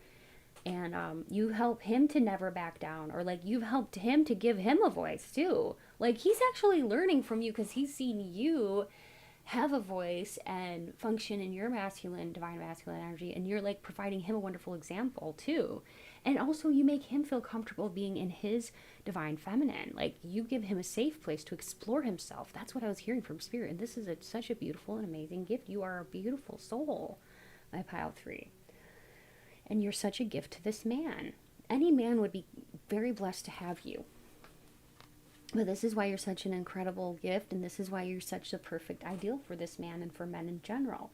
And you help him to never back down, or like you've helped him to give him a voice too. Like, he's actually learning from you because he's seen you have a voice and function in your divine masculine energy, and you're like providing him a wonderful example too. And also, you make him feel comfortable being in his divine feminine. Like, you give him a safe place to explore himself. That's what I was hearing from Spirit, and this is such a beautiful and amazing gift. You are a beautiful soul, my pile 3, and you're such a gift to this man. Any man would be very blessed to have you. But this is why you're such an incredible gift, and this is why you're such a perfect ideal for this man and for men in general.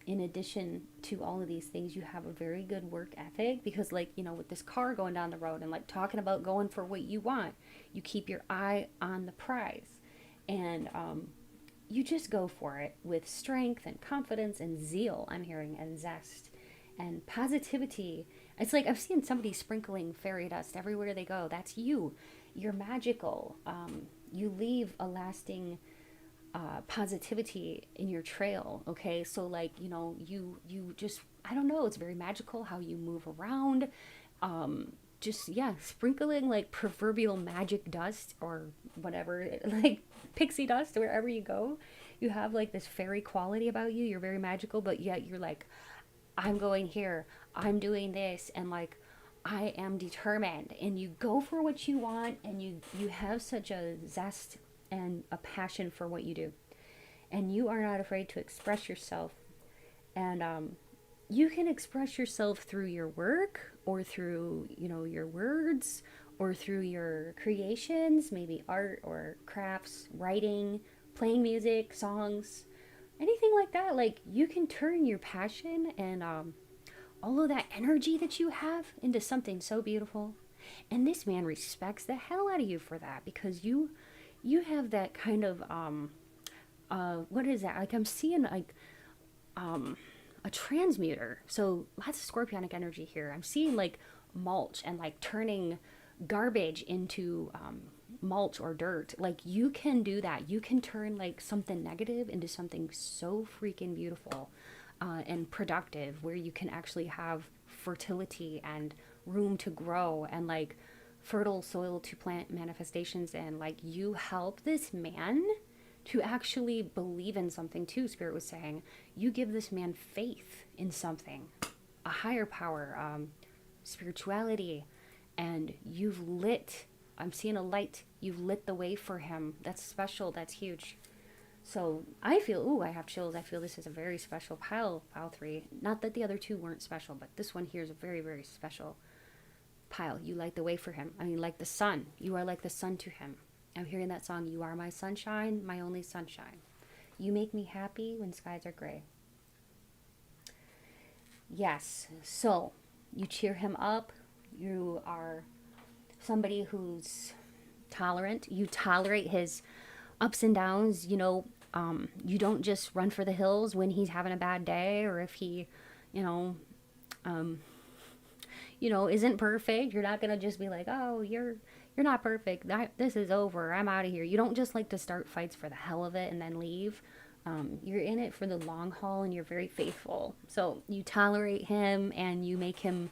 In addition to all of these things, you have a very good work ethic because, like, with this car going down the road and like talking about going for what you want, you keep your eye on the prize, and you just go for it with strength and confidence and zeal, I'm hearing, and zest and positivity. It's like I've seen somebody sprinkling fairy dust everywhere they go. That's you. You're magical. You leave a lasting positivity in your trail. Okay, so like, you just, I don't know, it's very magical how you move around. Just, yeah, sprinkling like proverbial magic dust or whatever, like pixie dust wherever you go. You have like this fairy quality about you. You're very magical, but yet you're like, I'm going here, I'm doing this, and like, I am determined. And you go for what you want, and you have such a zest and a passion for what you do, and you are not afraid to express yourself. And you can express yourself through your work, or through your words, or through your creations, maybe art or crafts, writing, playing music, songs, anything like that. Like, you can turn your passion and all of that energy that you have into something so beautiful. And this man respects the hell out of you for that, because you have that kind of what is that? Like, I'm seeing like a transmuter. So lots of scorpionic energy here. I'm seeing like mulch and like turning garbage into mulch or dirt. Like, you can do that. You can turn like something negative into something so freaking beautiful and productive, where you can actually have fertility and room to grow and like fertile soil to plant manifestations in. Like, you help this man to actually believe in something too. Spirit was saying you give this man faith in something, a higher power, spirituality, and I'm seeing a light. You've lit the way for him. That's special. That's huge. So I feel, ooh, I have chills. I feel this is a very special pile 3. Not that the other 2 weren't special, but this one here is a very, very special pile. You light the way for him. I mean, like the sun. You are like the sun to him. I'm hearing that song, You Are My Sunshine, My Only Sunshine. You make me happy when skies are gray. Yes, so you cheer him up. You are somebody who's tolerant. You tolerate his ups and downs. You don't just run for the hills when he's having a bad day, or if he, you know, um, isn't perfect. You're not gonna just be like, oh, you're not perfect. This is over. I'm out of here. You don't just like to start fights for the hell of it and then leave. You're in it for the long haul, and you're very faithful. So you tolerate him, and you make him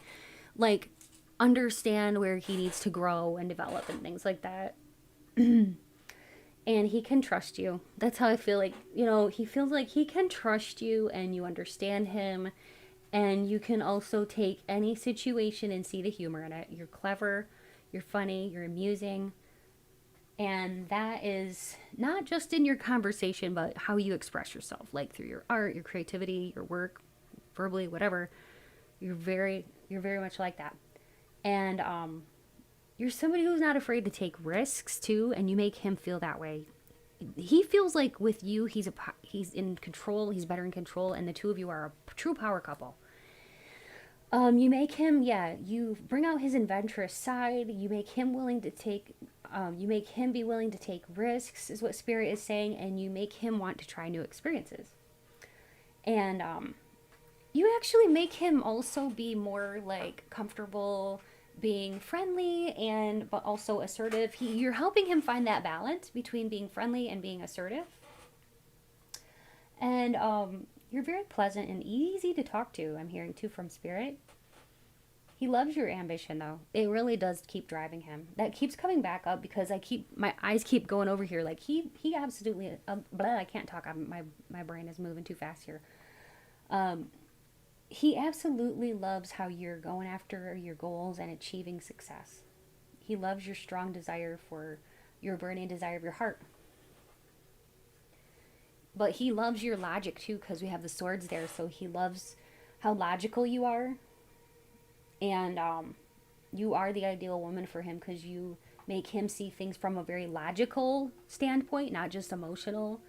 like understand where he needs to grow and develop and things like that. And he can trust you. That's how I feel like, he feels like he can trust you, and you understand him, and you can also take any situation and see the humor in it. You're clever, you're funny, you're amusing. And that is not just in your conversation, but how you express yourself, like through your art, your creativity, your work, verbally, whatever. You're very much like that. And you're somebody who's not afraid to take risks too, and you make him feel that way. He feels like with you, he's in control. He's better in control, and the two of you are a true power couple. You make him, you bring out his adventurous side. You make him willing to take, you make him be willing to take risks, is what Spirit is saying, and you make him want to try new experiences. And you actually make him also be more like comfortable being friendly but also assertive. You're helping him find that balance between being friendly and being assertive. And you're very pleasant and easy to talk to, I'm hearing too from Spirit. He loves your ambition, though. It really does keep driving him. That keeps coming back up because my eyes keep going over here. Like he absolutely, I can't talk. My brain is moving too fast here. He absolutely loves how you're going after your goals and achieving success. He loves your strong desire for your burning desire of your heart. But he loves your logic too, because we have the swords there. So he loves how logical you are. And you are the ideal woman for him, because you make him see things from a very logical standpoint, not just emotional.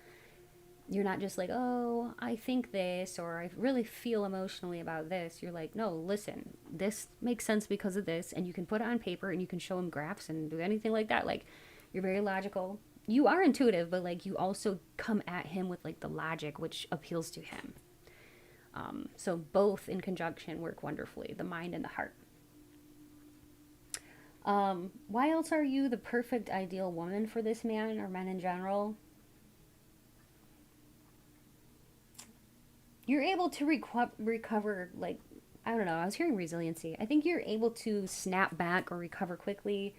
You're not just like, oh, I think this, or I really feel emotionally about this. You're like, no, listen, this makes sense because of this. And you can put it on paper, and you can show him graphs and do anything like that. Like, you're very logical. You are intuitive, but like you also come at him with like the logic, which appeals to him. So both in conjunction work wonderfully, the mind and the heart. Why else are you the perfect ideal woman for this man, or men in general? You're able to recover, like, I don't know, I was hearing resiliency. I think you're able to snap back or recover quickly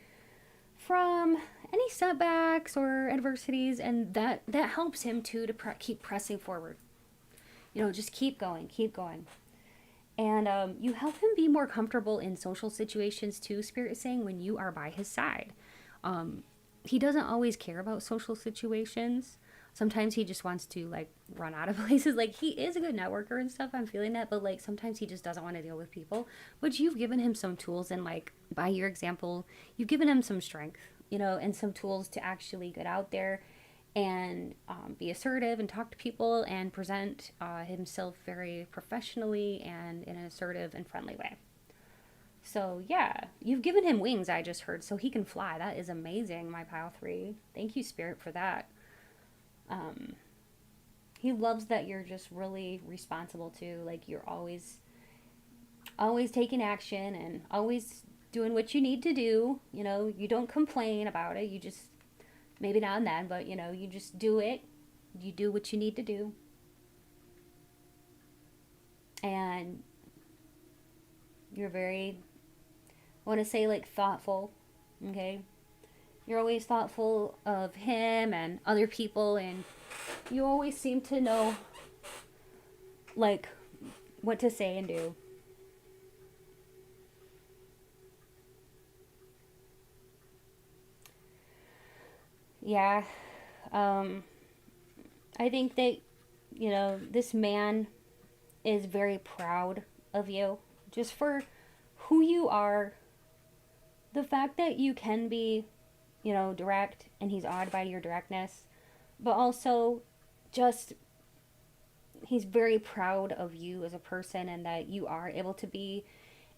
from any setbacks or adversities, and that helps him too to keep pressing forward. Just keep going. And you help him be more comfortable in social situations too, Spirit is saying, when you are by his side. He doesn't always care about social situations. Sometimes he just wants to like run out of places. Like, he is a good networker and stuff, I'm feeling that, but like sometimes he just doesn't want to deal with people. But you've given him some tools, and like by your example, you've given him some strength, and some tools to actually get out there and be assertive and talk to people and present himself very professionally and in an assertive and friendly way. So yeah, you've given him wings, I just heard, so he can fly. That is amazing, my pile 3. Thank you, Spirit, for that. He loves that you're just really responsible too. Like, you're always taking action and always doing what you need to do. You don't complain about it. You just, maybe now and then, but you just do it. You do what you need to do. And you're very, I want to say, like, thoughtful. Okay? You're always thoughtful of him and other people, and you always seem to know, like, what to say and do. Yeah. I think that, this man is very proud of you just for who you are. The fact that you can be, direct, and he's awed by your directness, but also just he's very proud of you as a person and that you are able to be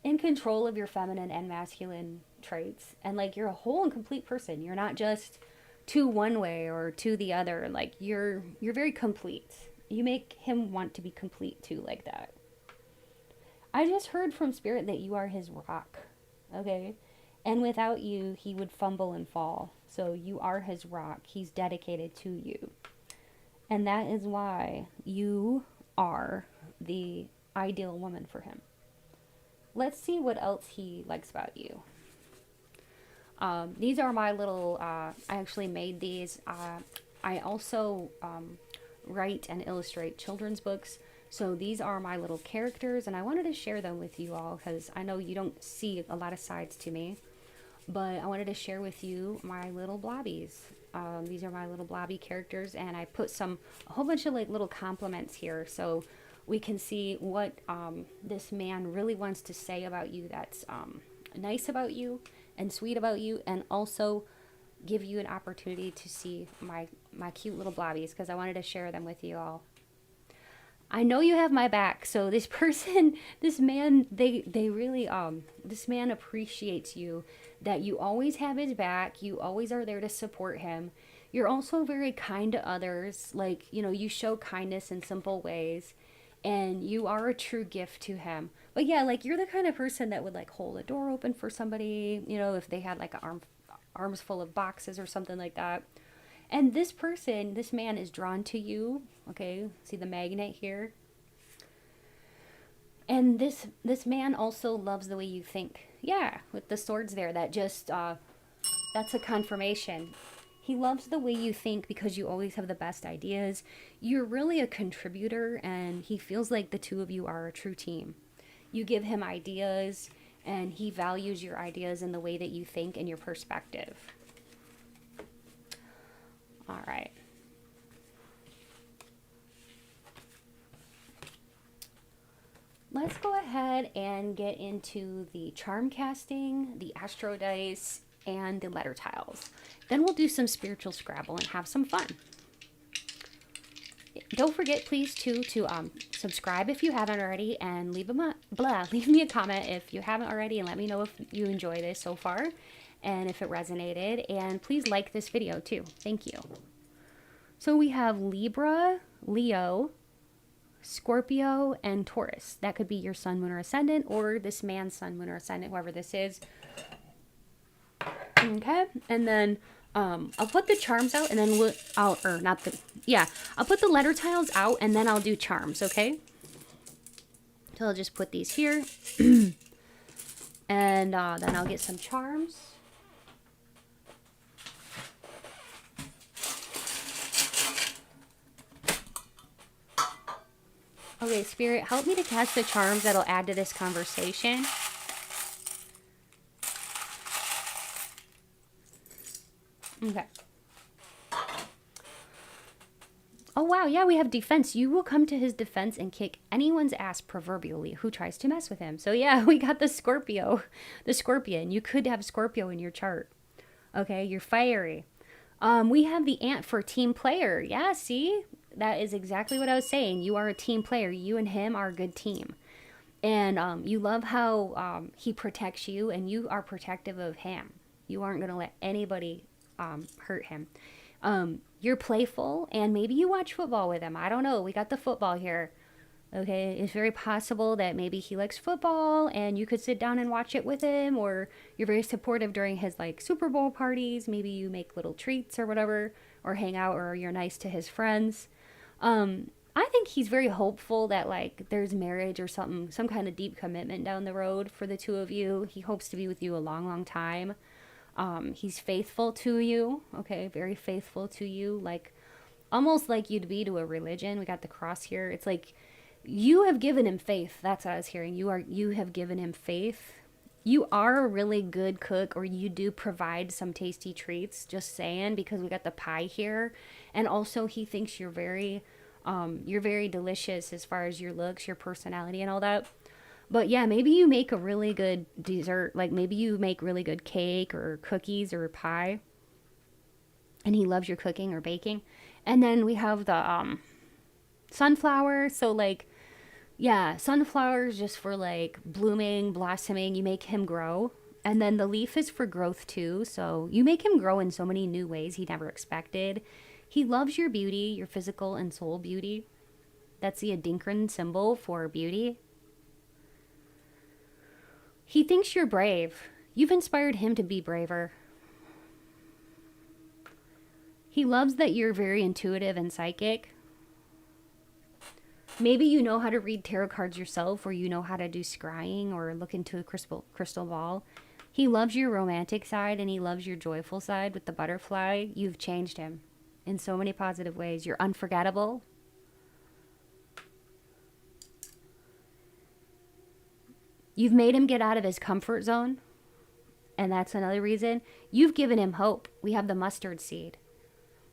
in control of your feminine and masculine traits, and like you're a whole and complete person. You're not just to one way or to the other. Like you're very complete. You make him want to be complete too, like that. I just heard from spirit that you are his rock. Okay? And without you, he would fumble and fall. So you are his rock. He's dedicated to you. And that is why you are the ideal woman for him. Let's see what else he likes about you. These are my little, I actually made these. I also write and illustrate children's books. So these are my little characters, and I wanted to share them with you all because I know you don't see a lot of sides to me. But I wanted to share with you my little blobbies. These are my little blobby characters, and I put a whole bunch of like little compliments here so we can see what this man really wants to say about you that's nice about you and sweet about you, and also give you an opportunity to see my cute little blobbies because I wanted to share them with you all. I know you have my back. So this person, this man, they really, this man appreciates you, that you always have his back. You always are there to support him. You're also very kind to others. Like, you show kindness in simple ways, and you are a true gift to him. But yeah, like you're the kind of person that would like hold a door open for somebody, if they had like arms full of boxes or something like that. And this person, this man is drawn to you. Okay, see the magnet here? And this man also loves the way you think. Yeah, with the swords there, that just, that's a confirmation. He loves the way you think because you always have the best ideas. You're really a contributor, and he feels like the two of you are a true team. You give him ideas, and he values your ideas and the way that you think and your perspective. All right. Let's go ahead and get into the charm casting, the astro dice, and the letter tiles. Then we'll do some spiritual Scrabble and have some fun. Don't forget, please, to subscribe if you haven't already, and leave me a comment if you haven't already, and let me know if you enjoy this so far and if it resonated. And please like this video too. Thank you. So we have Libra, Leo, Scorpio, and Taurus. That could be your sun, moon, or ascendant, or this man's sun, moon, or ascendant, whoever this is. Okay, and then I'll put the charms out, and then I'll put the letter tiles out, and then I'll do charms. Okay, so I'll just put these here, and then I'll get some charms. Okay, Spirit, help me to cast the charms that'll add to this conversation. Okay. Oh, wow. Yeah, we have defense. You will come to his defense and kick anyone's ass, proverbially, who tries to mess with him. So, yeah, we got the Scorpio, the Scorpion. You could have Scorpio in your chart. Okay, you're fiery. We have the Ant for team player. Yeah, see? That is exactly what I was saying. You are a team player. You and him are a good team. And you love how he protects you, and you are protective of him. You aren't going to let anybody hurt him. You're playful, and maybe you watch football with him. I don't know. We got the football here. Okay, it's very possible that maybe he likes football, and you could sit down and watch it with him, or you're very supportive during his like Super Bowl parties. Maybe you make little treats or whatever, or hang out, or you're nice to his friends. I think he's very hopeful that like there's marriage or something, some kind of deep commitment down the road for the two of you. He hopes to be with you a long, long time. He's faithful to you. Okay, very faithful to you, like almost like you'd be to a religion. We got the cross here. It's like you have given him faith. That's what I was hearing. You have given him faith. You are a really good cook, or you do provide some tasty treats, just saying, because we got the pie here. And also he thinks you're very delicious as far as your looks, your personality and all that. But yeah, maybe you make a really good dessert, like maybe you make really good cake or cookies or pie, and he loves your cooking or baking. And then we have the sunflower. So like, yeah, sunflowers just for like blooming, blossoming. You make him grow. And then the leaf is for growth too. So you make him grow in so many new ways he never expected. He loves your beauty, your physical and soul beauty. That's the Adinkran symbol for beauty. He thinks you're brave. You've inspired him to be braver. He loves that you're very intuitive and psychic. Maybe you know how to read tarot cards yourself, or you know how to do scrying or look into a crystal ball. He loves your romantic side, and he loves your joyful side with the butterfly. You've changed him in so many positive ways. You're unforgettable. You've made him get out of his comfort zone, and that's another reason. You've given him hope. We have the mustard seed.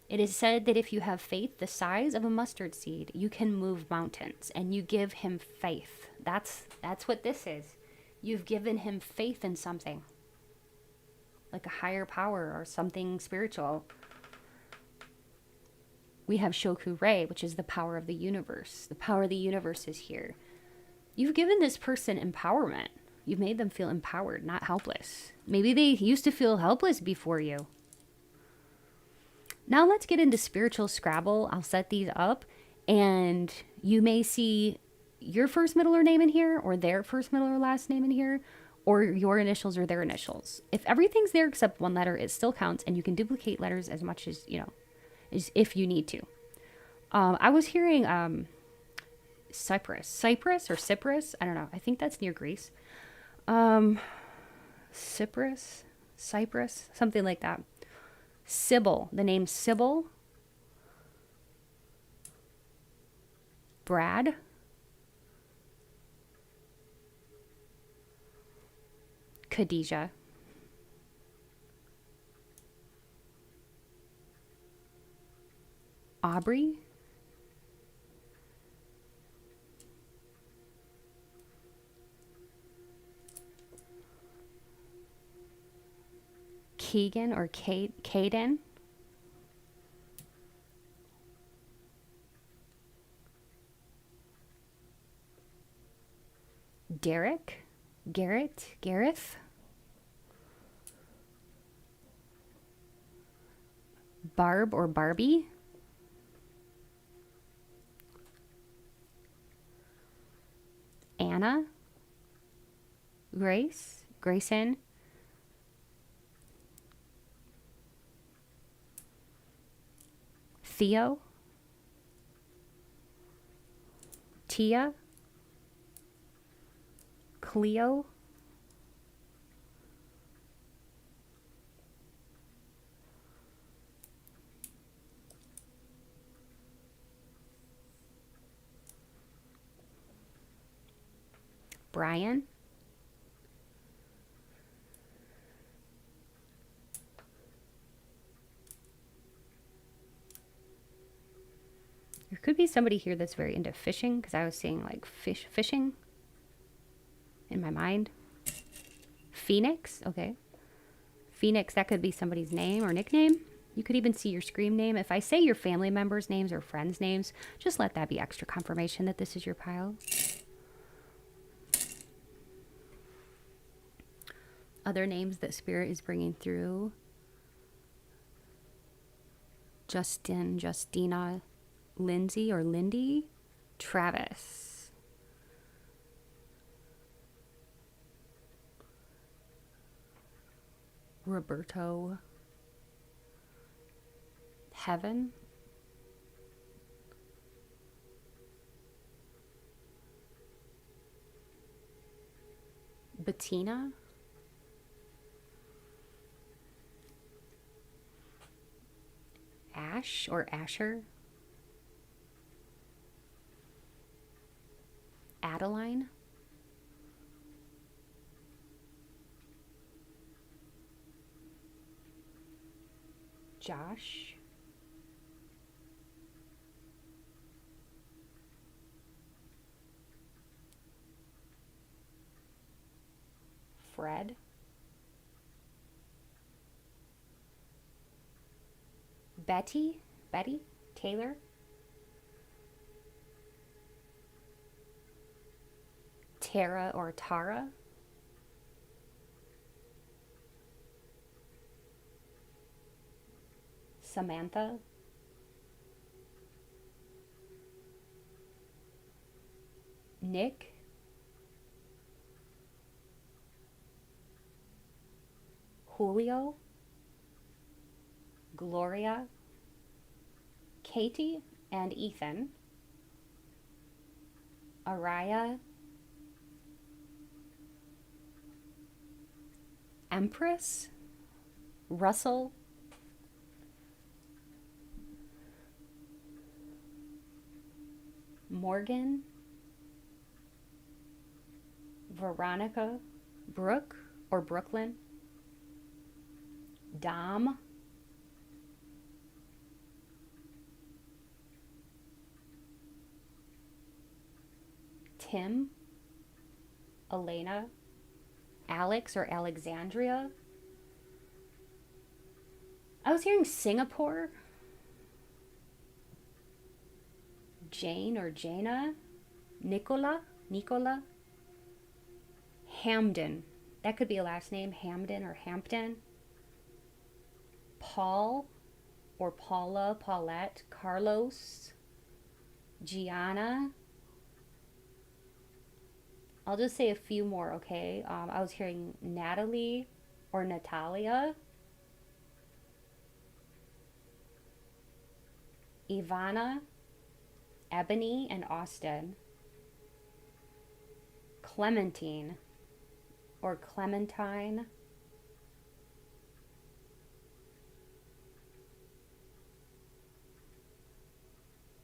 It is said that if you have faith the size of a mustard seed, you can move mountains, and you give him faith. That's what this is. You've given him faith in something, like a higher power or something spiritual. We have Shoku Rei, which is the power of the universe. The power of the universe is here. You've given this person empowerment. You've made them feel empowered, not helpless. Maybe they used to feel helpless before you. Now let's get into spiritual Scrabble. I'll set these up, and you may see your first, middle, or name in here, or their first, middle, or last name in here, or your initials or their initials. If everything's there except one letter, it still counts, and you can duplicate letters as much as, you know, as if you need to. I was hearing Cyprus or Cyprus. I don't know. I think that's near Greece. Cyprus, something like that. Sybil, the name Sybil. Brad. Khadijah. Aubrey. Keegan or Caden. Derek. Gareth. Barb or Barbie. Anna. Grayson. Theo. Tia. Cleo. Brian. There could be somebody here that's very into fishing, because I was seeing like fishing in my mind. Phoenix, okay. Phoenix, that could be somebody's name or nickname. You could even see your scream name. If I say your family members' names or friends' names, just let that be extra confirmation that this is your pile. Other names that Spirit is bringing through. Justin, Justina, Lindsay or Lindy, Travis. Roberto. Heaven. Bettina. Ash or Asher. Adeline. Josh. Fred. Betty Taylor. Tara or Tara. Samantha. Nick. Julio. Gloria. Katie and Ethan. Araya. Empress. Russell. Morgan. Veronica. Brooke or Brooklyn. Dom. Tim. Elena. Alex or Alexandria. I was hearing Singapore. Jane or Jana. Nicola. Hamden. That could be a last name. Hamden or Hampton. Paul or Paula, Paulette. Carlos. Gianna. I'll just say a few more, okay? I was hearing Natalie or Natalia. Ivana. Ebony and Austin. Clementine or Clementine.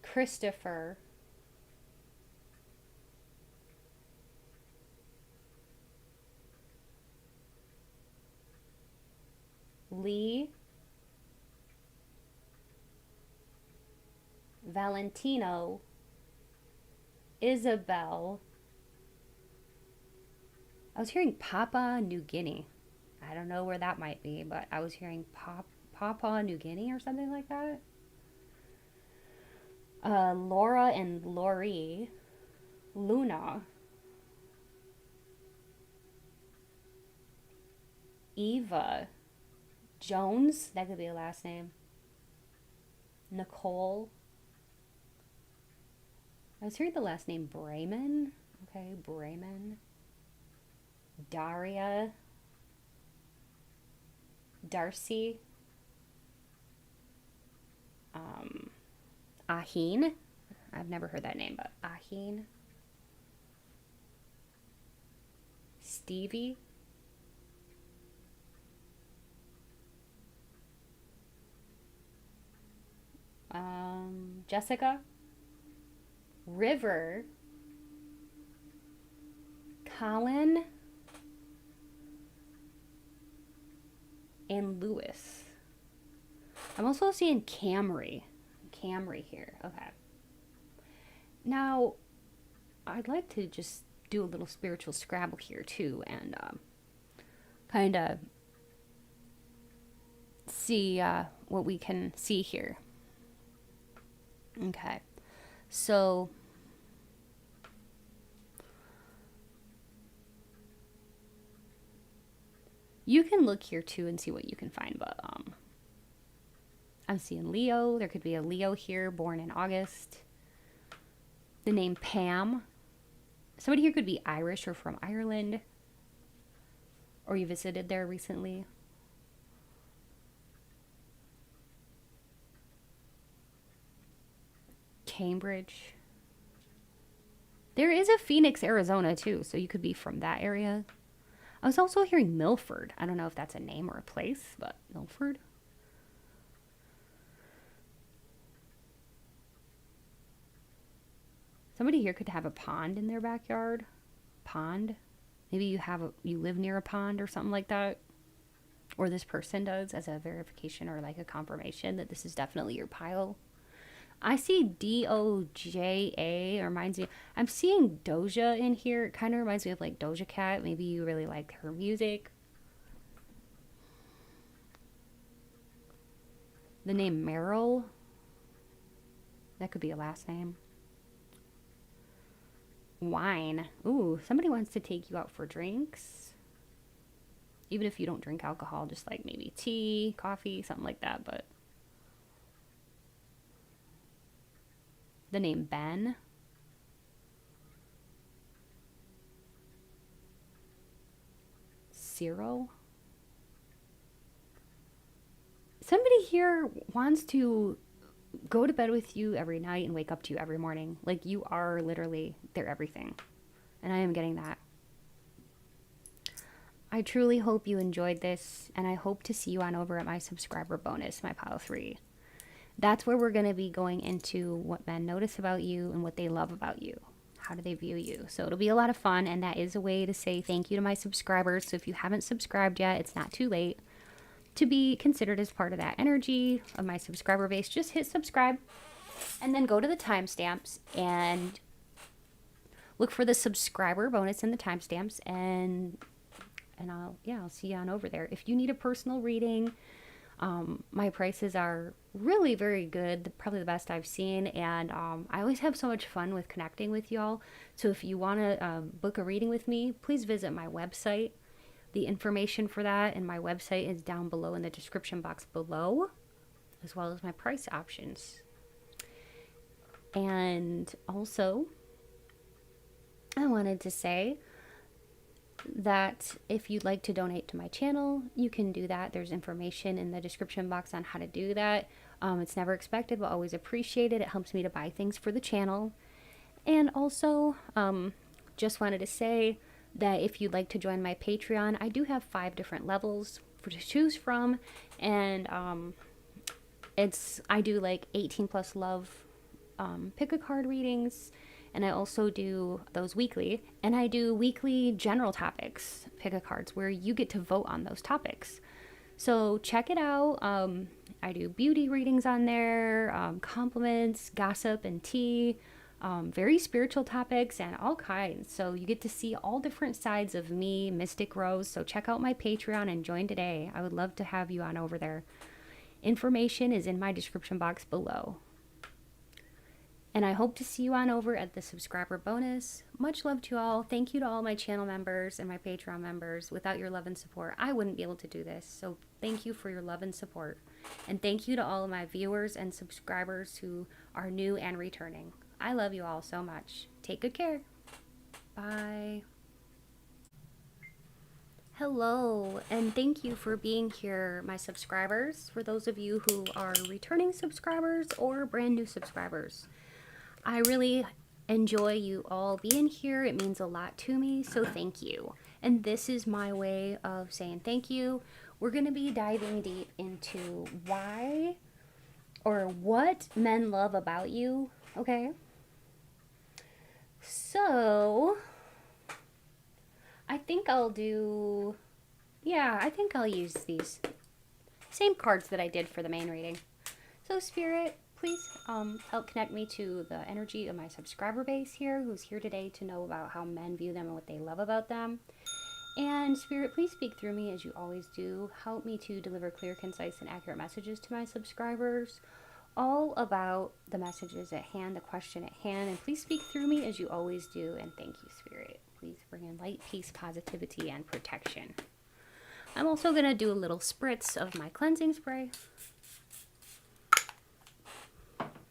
Christopher. Lee. Valentino. Isabel. I was hearing Papua New Guinea. I don't know where that might be, but I was hearing Papua New Guinea or something like that. Laura and Lori. Luna. Eva. Jones. That could be a last name. Nicole. I was hearing the last name Brayman. Okay, Brayman. Daria. Darcy. Aheen. I've never heard that name, but Aheen. Stevie. Jessica. River. Colin. And Lewis. I'm also seeing Camry. Camry here. Okay. Now, I'd like to just do a little spiritual Scrabble here too, and kind of see what we can see here. Okay. So you can look here too and see what you can find, but I'm seeing Leo. There could be a Leo here, born in August. The name Pam. Somebody here could be Irish or from Ireland, or you visited there recently. Cambridge. There is a Phoenix, Arizona too, so you could be from that area. I was also hearing Milford. I don't know if that's a name or a place, but Milford. Somebody here could have a pond in their backyard. Pond. Maybe you live near a pond or something like that. or this person does as a verification or like a confirmation that this is definitely your pile. I see DOJA, reminds me, I'm seeing Doja in here. It kind of reminds me of like Doja Cat. Maybe you really like her music. The name Meryl, that could be a last name. Wine. Ooh, somebody wants to take you out for drinks. Even if you don't drink alcohol, just like maybe tea, coffee, something like that. But the name Ben. Cyril. Somebody here wants to go to bed with you every night and wake up to you every morning. Like, you are literally their everything. And I am getting that. I truly hope you enjoyed this, and I hope to see you on over at my subscriber bonus, my pile 3. That's where we're going to be going into what men notice about you and what they love about you. How do they view you? So it'll be a lot of fun, and that is a way to say thank you to my subscribers. So if you haven't subscribed yet, it's not too late to be considered as part of that energy of my subscriber base. Just hit subscribe and then go to the timestamps and look for the subscriber bonus in the timestamps, and I'll see you on over there. If you need a personal reading, my prices are really very good, probably the best I've seen, and I always have so much fun with connecting with y'all. So if you want to book a reading with me, please visit my website. The information for that and my website is down below in the description box below, as well as my price options. And also, I wanted to say that if you'd like to donate to my channel, you can do that. There's information in the description box on how to do that. It's never expected, but always appreciated. It helps me to buy things for the channel. And also, just wanted to say that if you'd like to join my Patreon, I do have 5 different levels to choose from, and I do like 18 plus love pick a card readings, and I also do those weekly, and I do weekly general topics pick a cards where you get to vote on those topics. So check it out. I do beauty readings on there, compliments, gossip, and tea. Very spiritual topics and all kinds. So you get to see all different sides of me, Mystic Rose. So check out my Patreon and join today. I would love to have you on over there. Information is in my description box below. And I hope to see you on over at the subscriber bonus. Much love to you all. Thank you to all my channel members and my Patreon members. Without your love and support, I wouldn't be able to do this. So thank you for your love and support. And thank you to all of my viewers and subscribers who are new and returning. I love you all so much. Take good care. Bye. Hello, and thank you for being here, my subscribers. For those of you who are returning subscribers or brand new subscribers, I really enjoy you all being here. It means a lot to me, so thank you. And this is my way of saying thank you. We're going to be diving deep into why or what men love about you, okay? So, I think I'll use these same cards that I did for the main reading. So, Spirit, please help connect me to the energy of my subscriber base here, who's here today to know about how men view them and what they love about them. And Spirit, please speak through me as you always do. Help me to deliver clear, concise, and accurate messages to my subscribers, all about the messages at hand, the question at hand. And please speak through me as you always do. And thank you, Spirit. Please bring in light, peace, positivity, and protection. I'm also going to do a little spritz of my cleansing spray.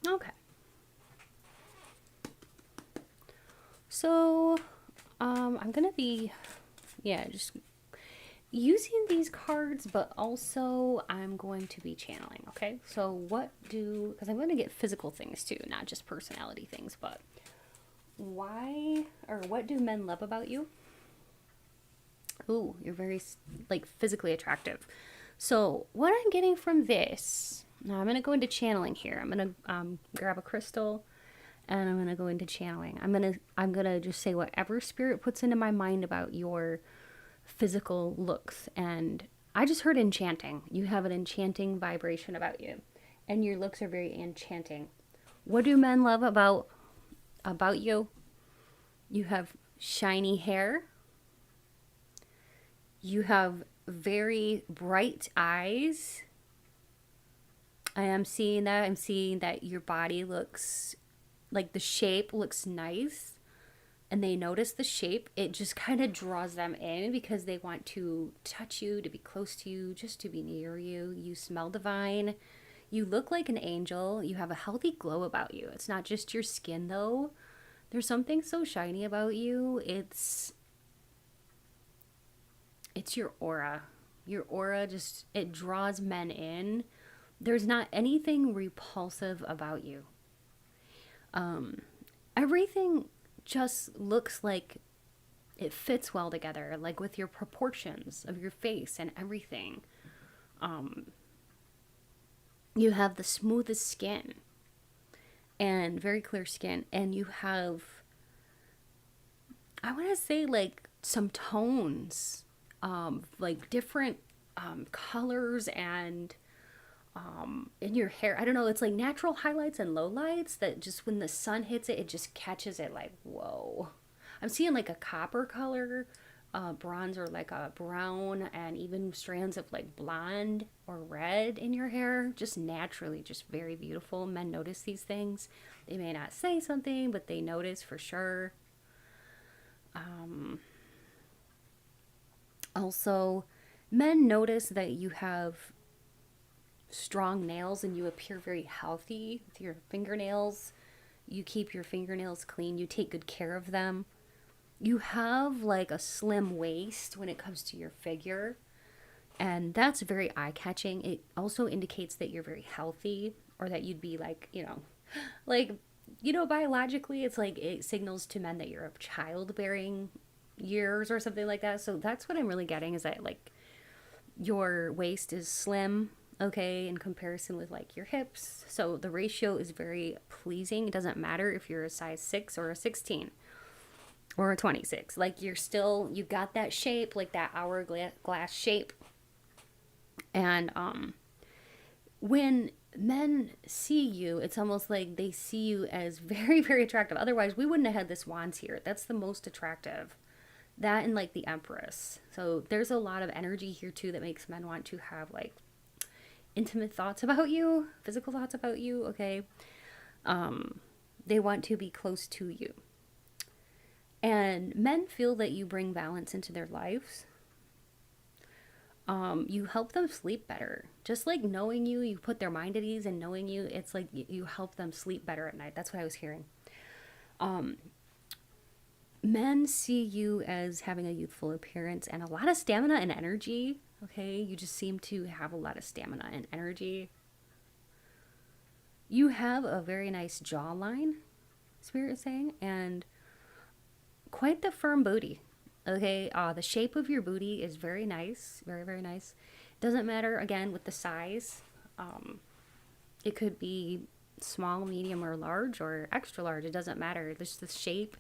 Okay. So, I'm going to be, just using these cards, but also I'm going to be channeling, okay? So because I'm going to get physical things too, not just personality things, but what do men love about you? Ooh, you're very, physically attractive. So what I'm getting from this, now I'm going to go into channeling here. I'm going to grab a crystal and I'm going to go into channeling. I'm going to just say whatever Spirit puts into my mind about your physical looks, and I just heard enchanting. You have an enchanting vibration about you, and your looks are very enchanting. What do men love about you? You have shiny hair. You have very bright eyes. I am seeing that. I'm seeing that your body looks like the shape looks nice, and they notice the shape. It just kind of draws them in because they want to touch you, to be close to you, just to be near you. You smell divine. You look like an angel. You have a healthy glow about you. It's not just your skin, though. There's something so shiny about you. It's your aura. Your aura just, it draws men in. There's not anything repulsive about you. Everything just looks like it fits well together, like with your proportions of your face and everything. You have the smoothest skin and very clear skin, and you have, I want to say, like some tones, like different colors and in your hair. I don't know, it's like natural highlights and lowlights that just when the sun hits it, it just catches it like, whoa. I'm seeing like a copper color, bronze, or like a brown, and even strands of like blonde or red in your hair. Just naturally, just very beautiful. Men notice these things. They may not say something, but they notice for sure. Also, men notice that you have strong nails and you appear very healthy with your fingernails. You keep your fingernails clean. You take good care of them. You have like a slim waist when it comes to your figure, and that's very eye-catching. It also indicates that you're very healthy, or that you'd be like, like, biologically, it's like it signals to men that you're of childbearing years or something like that. So that's what I'm really getting, is that like your waist is slim, okay, in comparison with like your hips. So the ratio is very pleasing. It doesn't matter if you're a size 6 or a 16 or a 26. Like you got that shape, like that hourglass shape. And when men see you, it's almost like they see you as very, very attractive. Otherwise, we wouldn't have had this wands here. That's the most attractive. That and like the Empress. So there's a lot of energy here too that makes men want to have like intimate thoughts about you, physical thoughts about you, okay? They want to be close to you. And men feel that you bring balance into their lives. You help them sleep better. Just like knowing you, you put their mind at ease, and knowing you, it's like you help them sleep better at night. That's what I was hearing. Men see you as having a youthful appearance and a lot of stamina and energy. Okay, you just seem to have a lot of stamina and energy. You have a very nice jawline, Spirit is saying, and quite the firm booty. Okay, the shape of your booty is very nice, very, very nice. Doesn't matter, again, with the size. It could be small, medium, or large, or extra large. It doesn't matter. Just the shape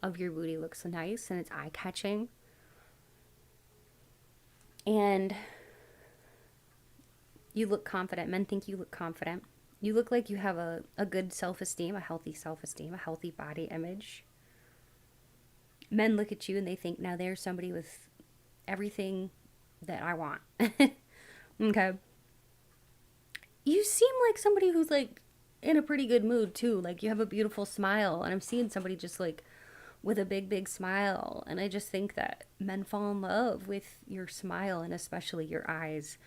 of your booty looks nice, and it's eye-catching. And you look confident. Men think you look confident. You look like you have a good self-esteem, a healthy self-esteem, a healthy body image. Men look at you and they think, now there's somebody with everything that I want. Okay. You seem like somebody who's like in a pretty good mood too. Like you have a beautiful smile, and I'm seeing somebody just like with a big, big smile. And I just think that men fall in love with your smile, and especially your eyes.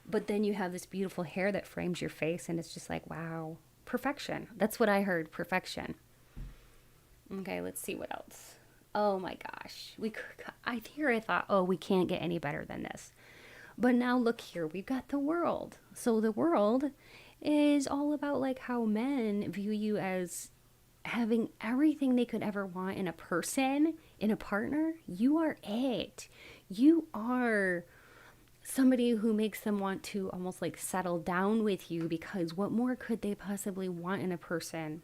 But then you have this beautiful hair that frames your face, and it's just like, wow, perfection. That's what I heard, perfection. Okay, let's see what else. Oh my gosh. I thought, oh, we can't get any better than this. But now look here, we've got the world. So the world is all about like how men view you as having everything they could ever want in a person, in a partner. You are it. You are somebody who makes them want to almost like settle down with you, because what more could they possibly want in a person?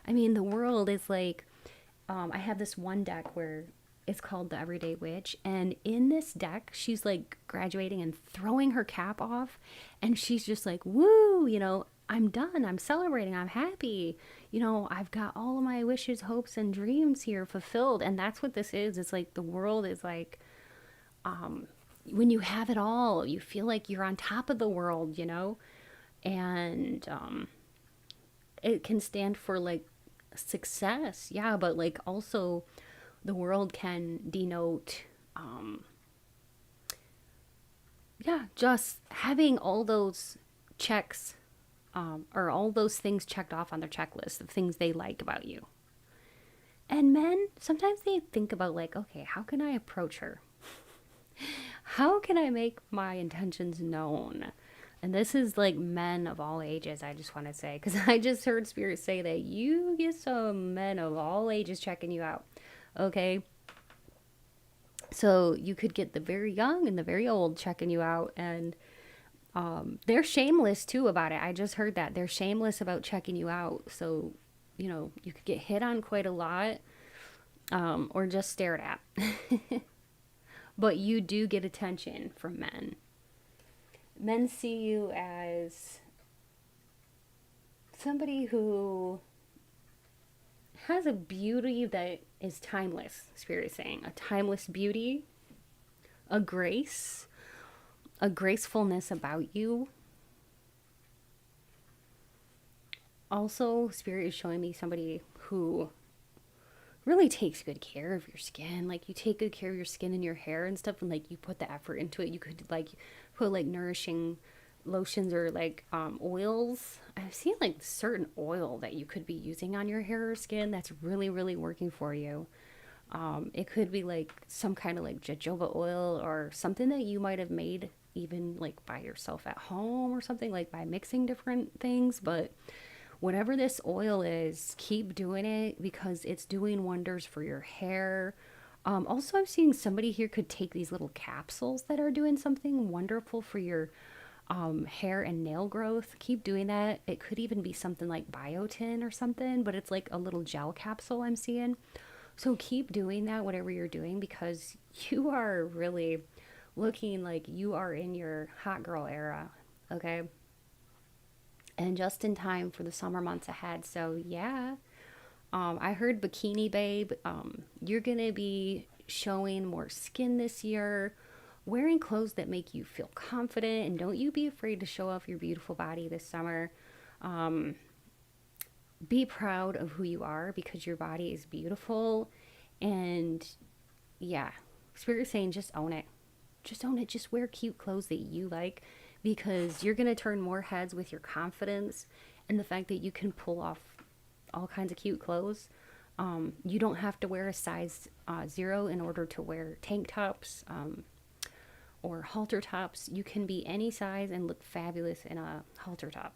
I mean, the world is like, I have this one deck where It's called The Everyday Witch. And in this deck, she's like graduating and throwing her cap off. And she's just like, woo, you know, I'm done. I'm celebrating. I'm happy. You know, I've got all of my wishes, hopes, and dreams here fulfilled. And that's what this is. It's like the world is like, when you have it all, you feel like you're on top of the world, you know? And it can stand for like success. Yeah, but like also the world can denote yeah, just having all those checks or all those things checked off on their checklist of things they like about you. And men, sometimes they think about like, okay, how can I approach her? How can I make my intentions known? And this is like men of all ages, I just want to say, because I just heard Spirit say that you get some men of all ages checking you out. Okay. So you could get the very young and the very old checking you out. And they're shameless too about it. I just heard that. They're shameless about checking you out. So, you know, you could get hit on quite a lot or just stared at. But you do get attention from men. Men see you as somebody who has a beauty that is timeless, Spirit is saying. A timeless beauty, a grace, a gracefulness about you. Also, Spirit is showing me somebody who really takes good care of your skin. Like, you take good care of your skin and your hair and stuff, and like you put the effort into it. You could like put like nourishing lotions or like oils. I've seen like certain oil that you could be using on your hair or skin that's really, really working for you. It could be like some kind of like jojoba oil or something that you might have made even like by yourself at home or something, like by mixing different things. But whatever this oil is, keep doing it because it's doing wonders for your hair. Also, I'm seeing somebody here could take these little capsules that are doing something wonderful for your hair and nail growth. Keep doing that. It could even be something like biotin or something, but it's like a little gel capsule I'm seeing. So keep doing that, whatever you're doing, because you are really looking like you are in your hot girl era, okay? And just in time for the summer months ahead. So yeah, I heard Bikini Babe, you're gonna be showing more skin this year, wearing clothes that make you feel confident, and don't you be afraid to show off your beautiful body this summer. Be proud of who you are because your body is beautiful. And yeah, Spirit is saying just own it. Just own it. Just wear cute clothes that you like because you're going to turn more heads with your confidence and the fact that you can pull off all kinds of cute clothes. You don't have to wear a size 0 in order to wear tank tops or halter tops. You can be any size and look fabulous in a halter top.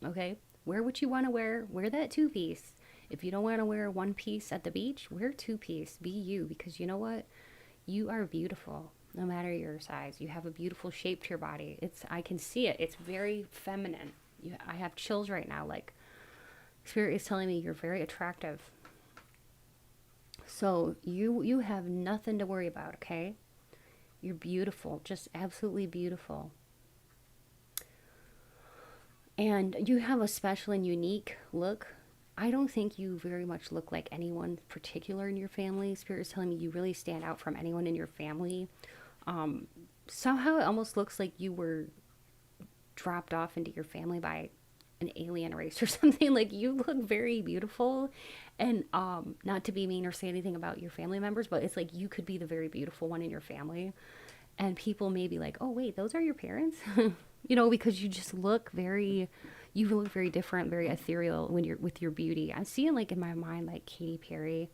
Okay? Wear what you want to wear. Wear that 2-piece. If you don't want to wear 1-piece at the beach, wear 2-piece. Be you, because you know what? You are beautiful, no matter your size. You have a beautiful shape to your body. I can see it. It's very feminine. I have chills right now. Like, Spirit is telling me you're very attractive. So you have nothing to worry about, okay? You're beautiful, just absolutely beautiful. And you have a special and unique look. I don't think you very much look like anyone particular in your family. Spirit is telling me you really stand out from anyone in your family. Somehow it almost looks like you were dropped off into your family by an alien race or something. Like, you look very beautiful. And not to be mean or say anything about your family members, but it's like you could be the very beautiful one in your family. And people may be like, oh, wait, those are your parents? You know, because you look very different, very ethereal when you're with your beauty. I'm seeing like in my mind, like Katy Perry,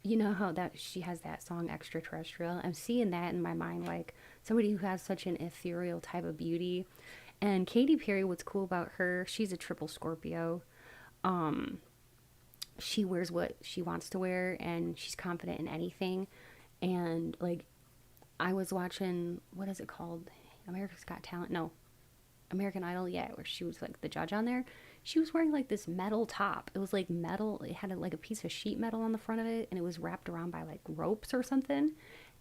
you know how that she has that song Extraterrestrial. I'm seeing that in my mind, like somebody who has such an ethereal type of beauty. And Katy Perry, what's cool about her, she's a triple Scorpio. She wears what she wants to wear and she's confident in anything. And like, I was watching, what is it called? America's Got Talent? No, American Idol, yeah, where she was like the judge on there. She was wearing like this metal top. It was like metal. It had like a piece of sheet metal on the front of it, and it was wrapped around by like ropes or something.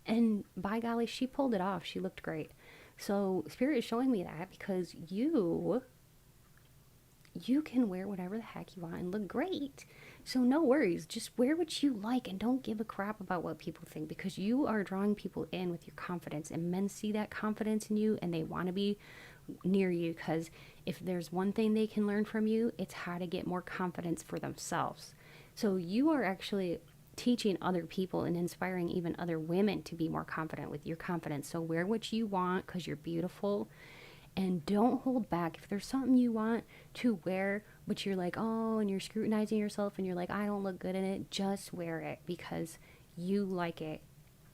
And by golly, she pulled it off. She looked great. So Spirit is showing me that because you can wear whatever the heck you want and look great. So no worries. Just wear what you like and don't give a crap about what people think, because you are drawing people in with your confidence, and men see that confidence in you and they want to be near you, because if there's one thing they can learn from you, it's how to get more confidence for themselves. So you are actually teaching other people and inspiring even other women to be more confident with your confidence. So wear what you want because you're beautiful, and don't hold back. If there's something you want to wear, but you're like, oh, and you're scrutinizing yourself and you're like, I don't look good in it, just wear it because you like it.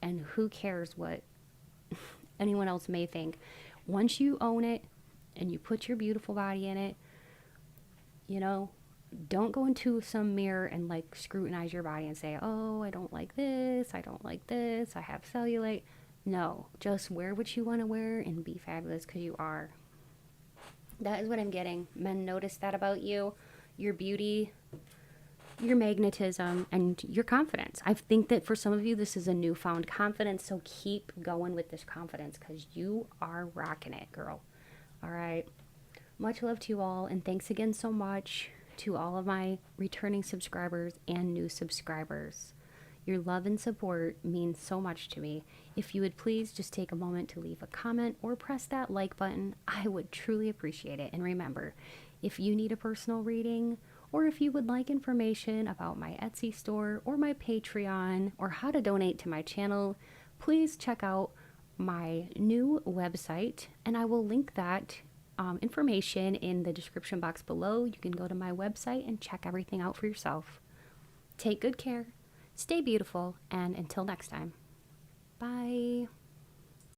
And who cares what anyone else may think? Once you own it and you put your beautiful body in it, you know, don't go into some mirror and like scrutinize your body and say, oh, I don't like this, I don't like this, I have cellulite. No, just wear what you want to wear and be fabulous because you are. That is what I'm getting. Men notice that about you, your beauty, your magnetism, and your confidence. I think that for some of you, this is a newfound confidence. So keep going with this confidence because you are rocking it, girl. All right. Much love to you all. And thanks again so much to all of my returning subscribers and new subscribers. Your love and support means so much to me. If you would please just take a moment to leave a comment or press that like button, I would truly appreciate it. And remember, if you need a personal reading, or if you would like information about my Etsy store or my Patreon or how to donate to my channel, please check out my new website, and I will link that information in the description box below. You can go to my website and check everything out for yourself. Take good care. Stay beautiful, and until next time, bye.